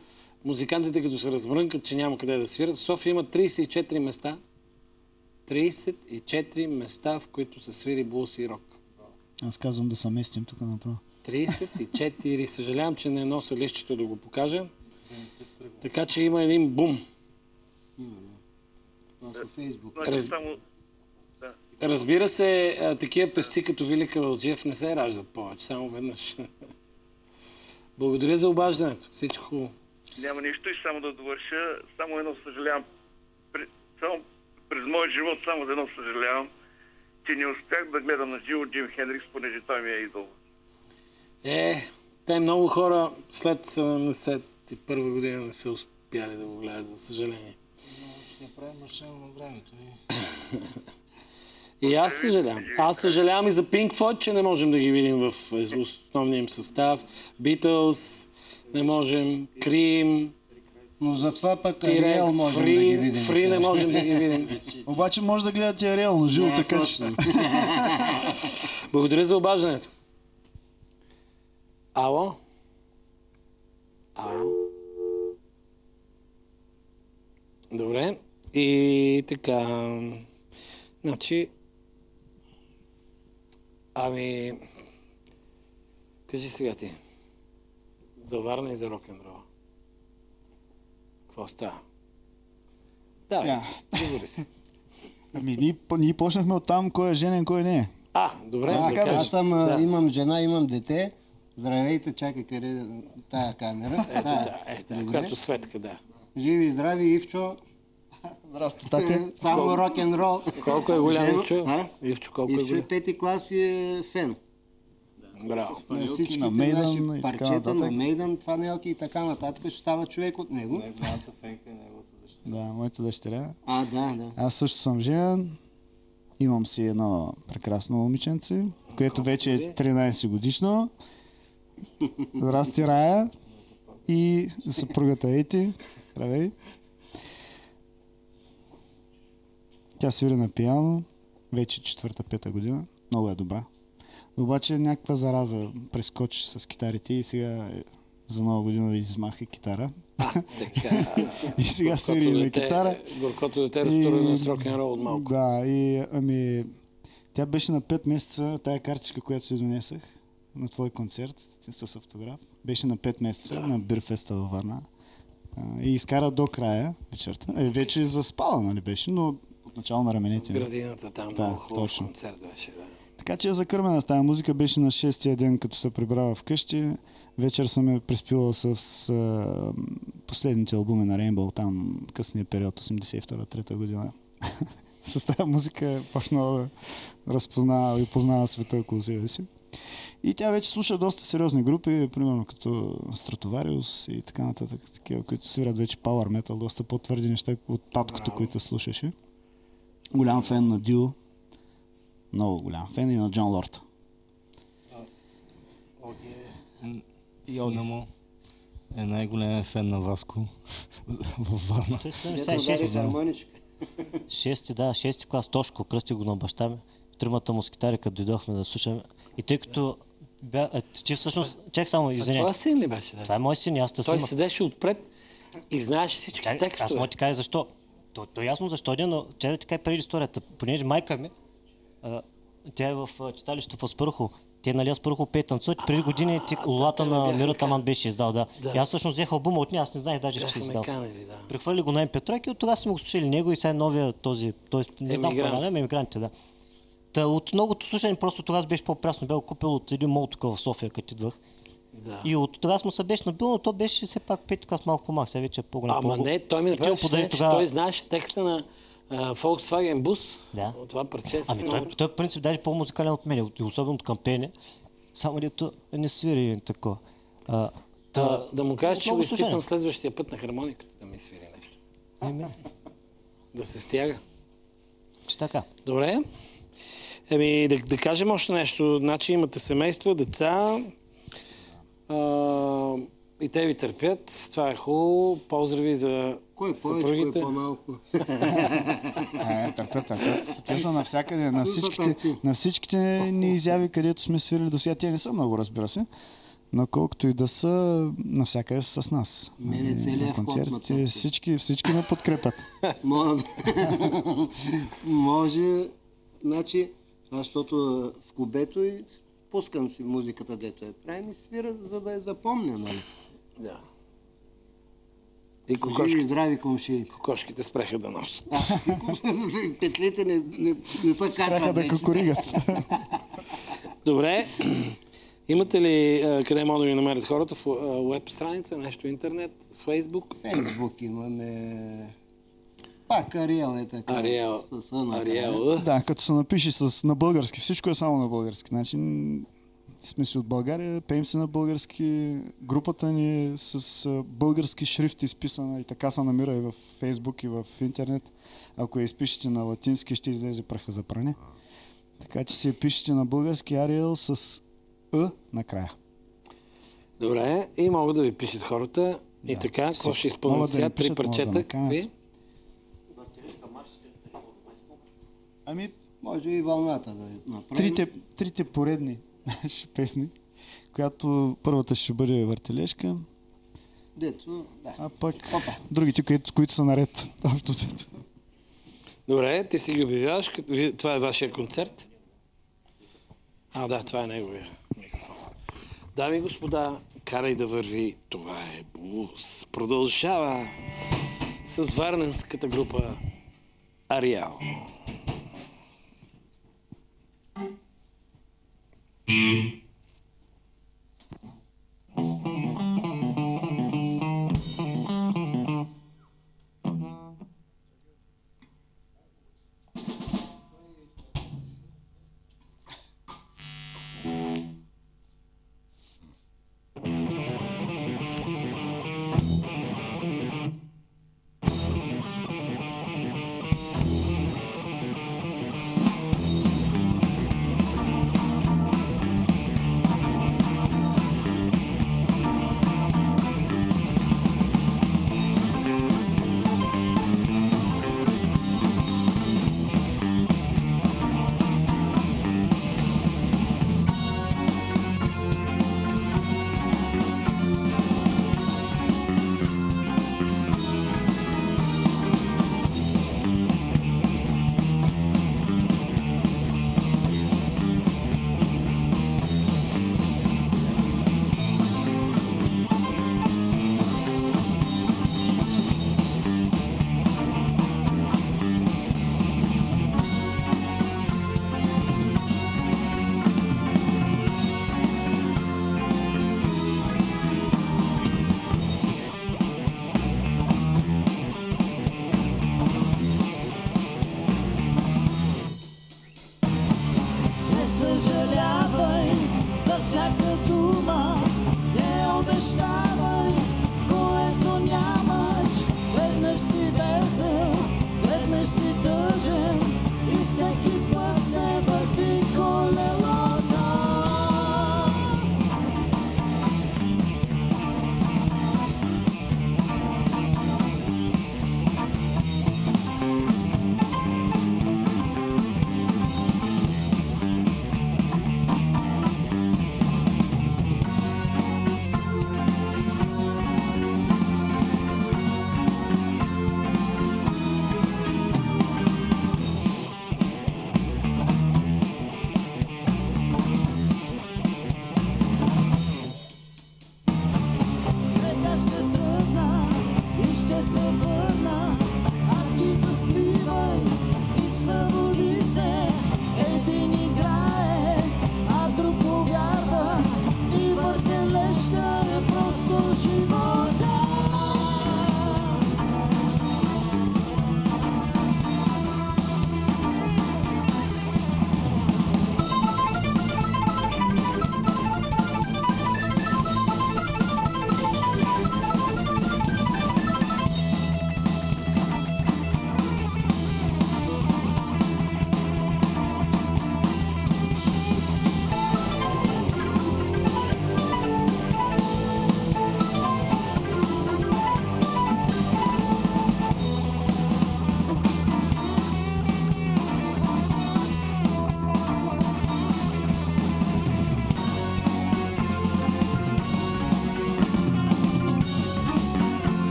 музикантите като се размрънкат, че няма къде да свират. В София има 34 места. 34 места, в които се свири блуз и рок. Аз казвам да се местим тук направо. 34. Съжалявам, че не нося листчето да го покажа. Така че има един бум. Има, да. В Фейсбук. Значи само... Да. Разбира се, такива певци като Вили Кавалджиев не се раждат повече, само веднъж. Благодаря за обаждането. Всичко хубаво. Няма нищо и само да довърша. Само едно съжалявам. Само през моят живот само за едно съжалявам, че не успях да гледам на живо Джим Хендрикс, понеже той ми е идол. Те много хора след 71 година не са успяли да го гледат, за съжаление. Ще направим машина на времето. И аз съжалявам. Аз съжалявам и за Pink Floyd, че не можем да ги видим в основния им състав. Beatles, не можем, Cream. Но затова пък Ариел можем да ги видим. Free не можем да ги видим. Обаче може да гледате Ариел на живо, така че. Благодаря за обаждането. Ало? Ало? Добре. И така... Значи... Кажи сега ти. За Варна и за рок-н-рол. Какво става? Давай, говори си. Ние почнахме от там кой е женен, кой не е. Добре. Аз имам жена, имам дете. Здравейте, чакай къде е тая камера. Която Светка, да. Живи и здрави, Ивчо. Здрасти, тате. Само рок-н-рол. Колко е голям Ивчо? Ивчо колко е голям? Ивчо е 5-ти клас и е фен. Браво. На всичките наши парчета, на Мейдън, Фанелки и така нататък, ще става човек от него. Най-голямата фенка е неговата дъщеря. Да, моята дъщеря. Да. Аз също съм женен. Имам си едно прекрасно момиченце, което вече е 13 годишно. Здрасти, Рая. И съпругата Ети. Здравей. Тя свири на пиано. Вече 4-5 година. Много е добра. Обаче някаква зараза прескочи с китарите и сега за нова година измаха китара. Така. И сега свири на китара. Горкото дете разтурено с рок-н-рол от малко. Да, тя беше на 5 месеца, тая картичка, която си донесах на твой концерт с автограф, беше на 5 месеца на Бирфеста във Варна. И изкара до края вечерта. Вече заспала, нали беше, но отначало на раменете. Градината там, много хубав концерт беше, да. Така че е закърмена с тази музика, беше на 6-тия ден, като се прибрава вкъщи. Вечер съм я преспивал с последните албуми на Rainbow, там късния период, 82-3 година. С тази музика почнала да разпознава и познава света около себе си. И тя вече слуша доста сериозни групи, примерно като Stratovarius и така нататък, такива, които свират вече power metal, доста по-твърди неща от паткото, които слушаше. Голям фен на Dio. Много голям фен и на Джон Лорд. Сина му е най-големият фен на Васко във Варна. Шести клас, Тошко, кръсти го на баща ми. Тримата му с китари, като дойдохме да слушаме. И тъй като ти всъщност... Чек само, извиня. Това син ли беше? Това е мой син, аз те Той снимах. седеше отпред и знаеш всички текстове. Аз мога да ти кажа защо. То е ясно защо, но тя да ти кажа преди историята. Понеже майка ми, тя е в читалището в Аспарухо. Те нали Аспарухо пее танцуват. Преди години Лулата на Мира Таман беше издал, да. И аз всъщност взех албума от нея, аз не знаех даже, че ще издал. Прехвърли го на М. и от тогава сме го слушали него и сега новия този, не знам какво емигрантите, да. Та от многото слушане просто тогава беше по-прясно. Бях купил от един мол тук в София, като идвах. Да. И от тогава му се беше набил, но то беше все пак 5 клас малко по-малък, сега вече е по-голям. Ама не, той ми направи впечатление, че той знаеше текста на Volkswagen Bus. Да. От това парче. Той в принцип даже по-музикален от мен, особено от кампене. Само дето не свири такова. Да му кажеш, че го изпитам следващия път на хармониката да ми свири нещо. Да се стяга. Че така. Добре. Да кажем още нещо. Значи имате семейство, деца. И те ви търпят. Това е хубаво. Поздрави за съпругите. Кой по-малко? Търпят. Те са навсякъде. На всичките ни изяви, където сме свирили до сега. Те не са много, разбира се. Но колкото и да са, навсякъде са с нас. Мене целият концертите, всички ме подкрепят. Може, значи, защото в кубето и пускам си музиката, дето правим и свира, за да я запомня, нали? Да. И Живи и здрави комшиите. кокошките спреха да носят. Петлите не са Спряха качват да вече. кукуригат. Добре. Имате ли къде могат да ви намерят хората? В уеб страница, нещо интернет, Фейсбук? Фейсбук имаме... Пак Ариел е така. Ариел. С А накрая. Ариел. Да, като се напише на български, всичко е само на български. Значи, сме си от България, пеем се на български, групата ни е с български шрифт изписана и така се намира и в Фейсбук и в интернет. Ако я изпишете на латински, ще излезе праха за пране. Така че си я пишете на български Ариел с Ъ накрая. Добре, и могат да ви пишат хората. И Да. така, какво ще изпълнят Могат да сега? ни 3 пишат, могат да парчета. наканят. Какви? Ами, Може и вълната да направим. трите поредни наши песни, която първата ще бъде Въртележка, Дето, да. а пък другите, които са наред. Общо взето. Добре, ти си ги обявяваш, това е вашия концерт. Да, това е неговия микрофон. Дами и господа, карай да върви, това е Блуз. Продължава с варненската група Ариал.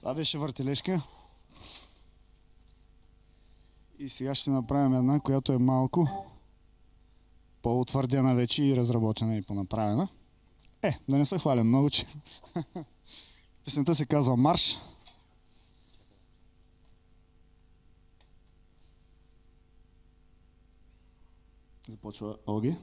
Това беше въртележка. И сега ще направим една, която е малко по-утвърдена вече и разработена и понаправена. Да не се хваля много, че песента се казва Марш. Започва Оги.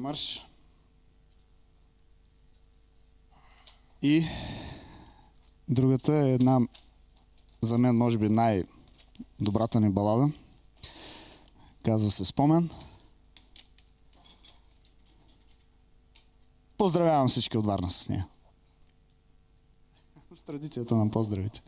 марш. И другата е една, за мен може би най-добрата ни балада. Казва се Спомен. Поздравявам всички от Варна с нея. С традицията на поздравите.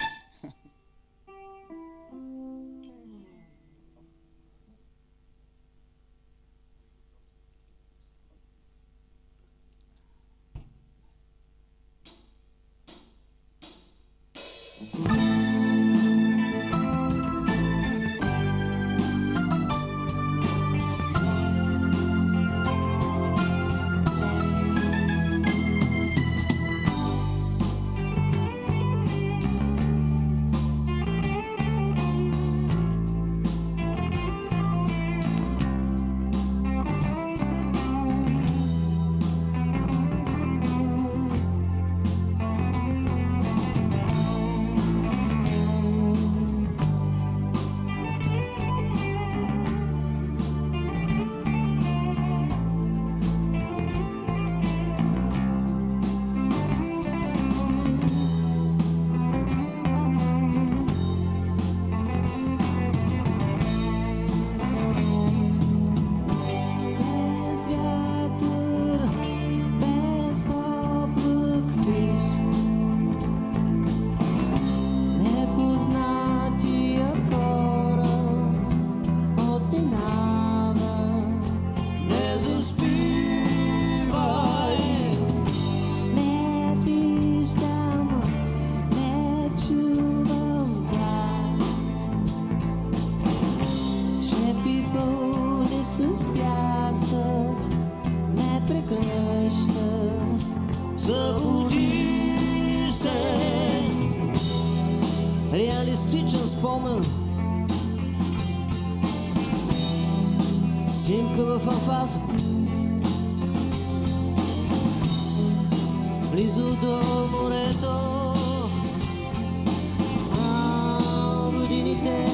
Реалистичен спомен, снимка в анфаса, близо до морето, а годините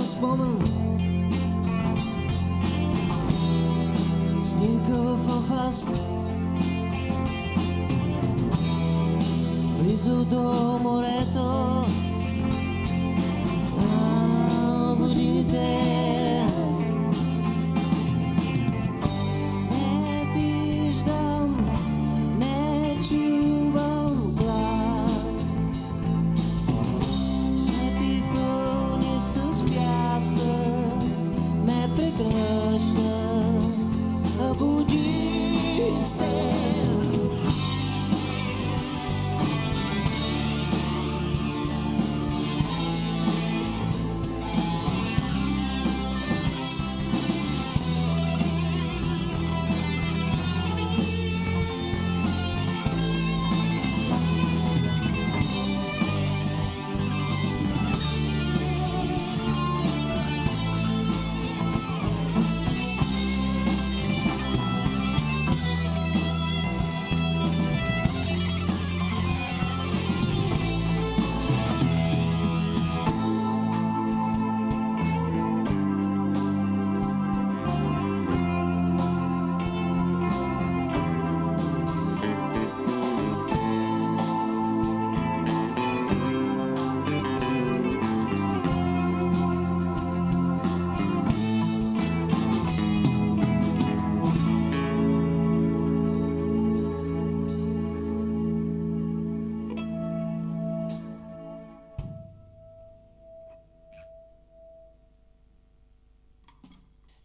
спомен, снимка в анфас, близо до морето, а годините не виждам, не чувам глас. Слепи пълни с пясък ме прегръща, буди се.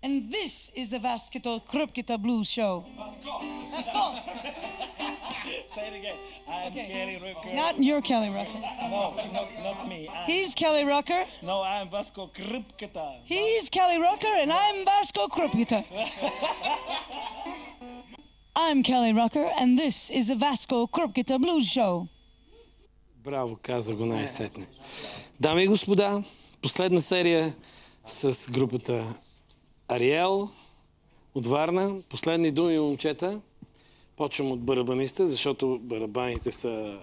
and this is the Vasco Krupkita Blues Show. Vasco! Say it again. I'm Kelly Rucker. Not your Kelly Rucker. No, not me. He's Kelly Rucker. No, I'm Vasco Krupkita. He's Kelly Rucker, and I'm Vasco Krupkita. I'm Kelly Rucker, and this is the Vasco Krupkita Blues Show. Браво, каза го най-сетне. Дами и господа, последна серия с групата Ариел от Варна. Последни думи, момчета. Почвам от барабаниста, защото барабаните са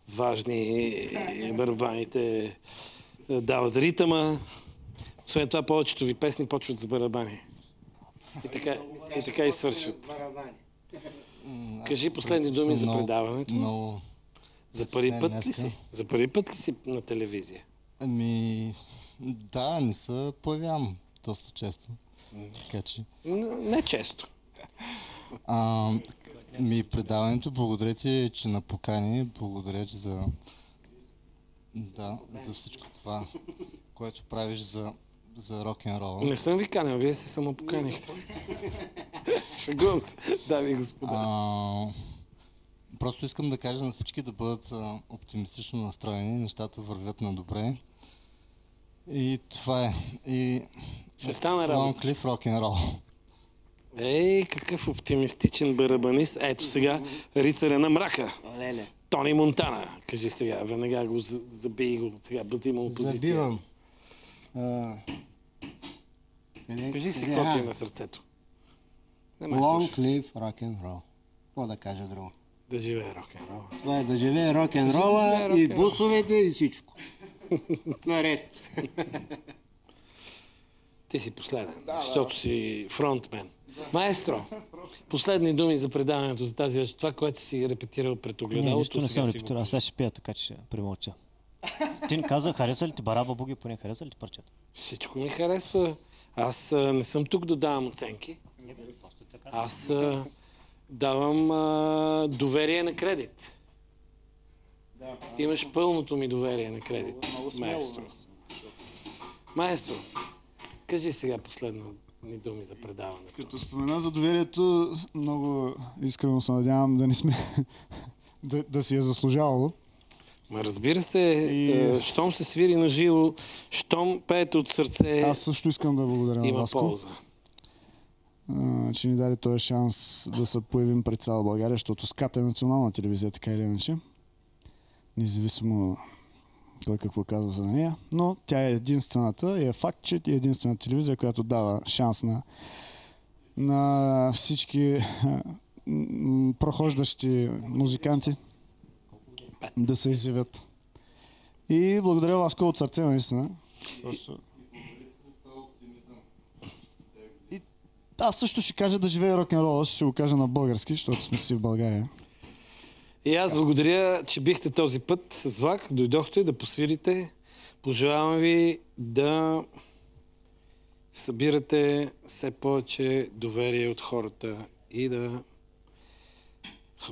важни. Барабаните дават ритъма. Освен това, повечето ви песни почват с барабани. И така и свършват. Кажи последни думи за предаването. За първи път ли си? За първи път ли си на телевизия? Да, не се появявам доста често. Така че... Не често. Предаването, благодаря ти, че напокани, благодаря ти за всичко това, което правиш за рок-н-рол. Не съм ви канал, вие се самопоканихте. Шегувам се, дами и господа. Просто искам да кажа на всички да бъдат оптимистично настроени, нещата вървят на добре. И това е. И ще стане работа. Long Cliff Rock'n'Roll. Ей, какъв оптимистичен барабанист. Ето сега рицаря на мрака. Леле. Тони Монтана. Кажи сега, веднага го забий го. Сега бъди има опозиция. Забивам. Кажи си какво ти е на сърцето. Long Cliff Rock'n'Roll. Какво да кажа друго? Да живее рок-н-рола. Това е да живее рок-н-рола и бусовете и всичко. Наред. Ти си последен, защото си фронтмен. Маестро, последни думи за предаването за тази вечер. Това, което си репетирал пред огледалото. Не, нищо не съм репетирал. Аз сега ще пия, така че ще премълча. Ти ни каза, хареса ли ти Бараба Буги, поне хареса ли ти парчета? Всичко ми харесва. Аз не съм тук да давам оценки. Аз давам доверие на кредит. Имаш пълното ми доверие на кредит, маестро. Маестро, кажи сега последни думи за предаването. Като спомена за доверието, много искрено се надявам да не сме да си е заслужавало. Ма разбира се, щом се свири на живо, щом пеете от сърце, аз също искам да благодаря на Васко. Има полза. Че ни даде този шанс да се появим пред цяла България, защото СКАТ е национална телевизия, така или иначе. Независимо кой какво казва за нея. Но тя е единствената и е факт, че е единствената телевизия, която дава шанс на всички прохождащи музиканти да се изявят. И благодаря Васко от сърце, наистина. Аз също ще кажа да живее рок-н-рола, ще го кажа на български, защото сме си в България. И аз благодаря, че бихте този път с влак, дойдохте да посвирите. Пожелавам ви да събирате все повече доверие от хората и да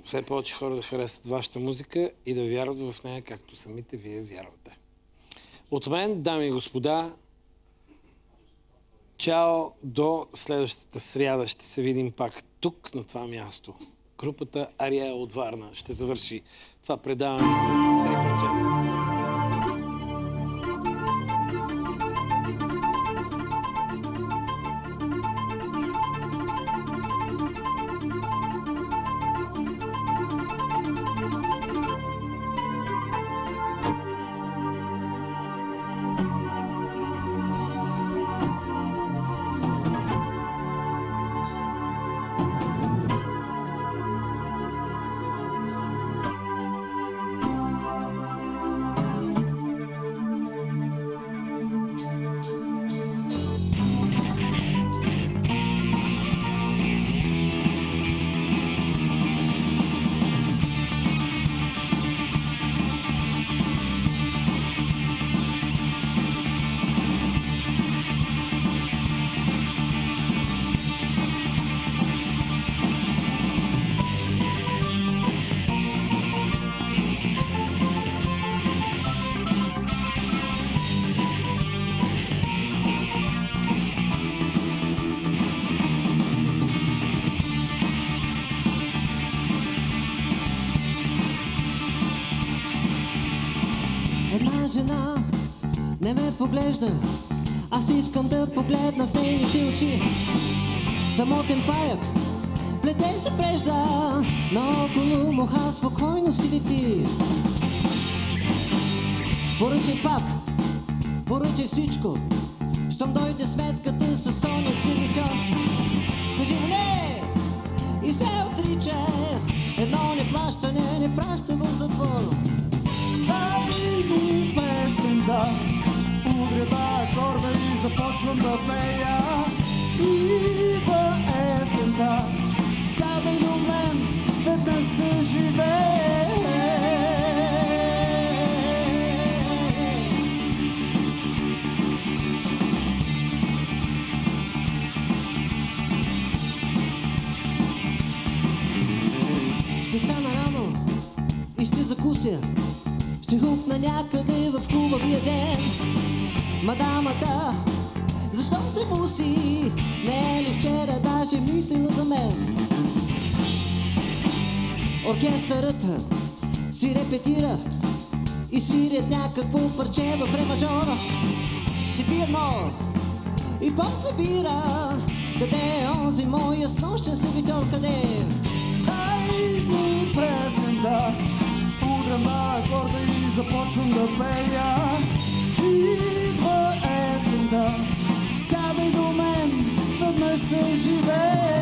все повече хора да харесат вашата музика и да вярват в нея, както самите вие вярвате. От мен, дами и господа, чао, до следващата сряда ще се видим пак тук, на това място. Групата Ариел от Варна ще завърши това предаване с 3 парчета. жена не ме поглежда, аз искам да погледна в нейните очи. Самотен паяк плете се прежда, наоколо муха спокойно си лети. Поръчай пак, поръчай всичко, щом дойде сметката със Соня сервитьор. Кажи му не и се отрича, едно неплащане не праща в затвор. Дай ми песента, удря да акорда и започвам да пея. Идва есента, сядай до мен, веднъж се живее. Ще стана рано и ще закуся, ще хукна някъде в хубавия ден. Мадамата, защо се муси? Не е ли вчера даже мислила за мен? Оркестърът си репетира и свирят някакво парче в ре мажора. Си пи едно и после бира. Къде е онзи моя снощен сервитьор, къде е? Дай ми песента, удрям на акорда и започвам да пея. Идва есента, сядай до мен, веднъж се живее.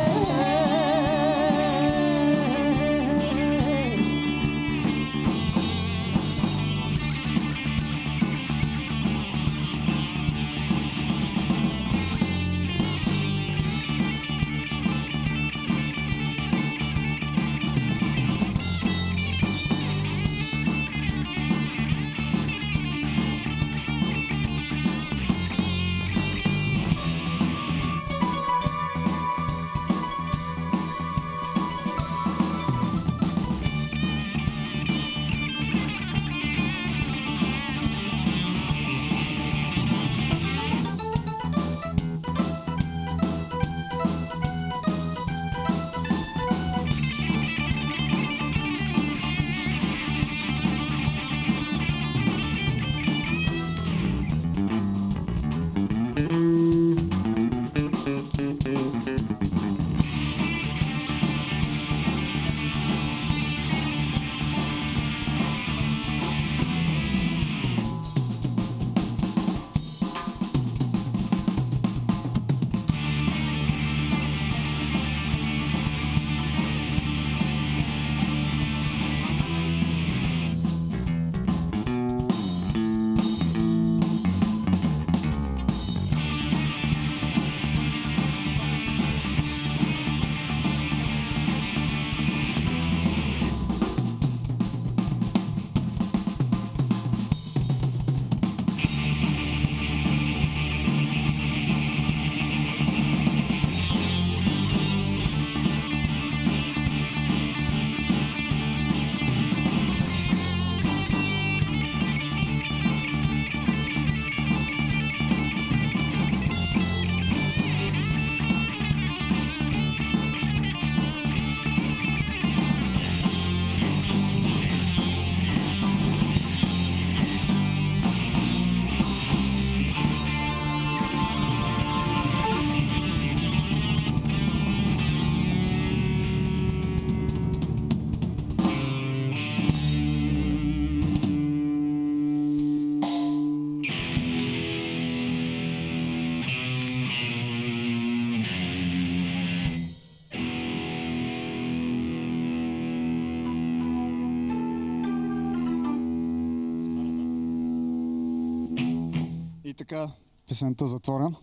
И така, песента затворена.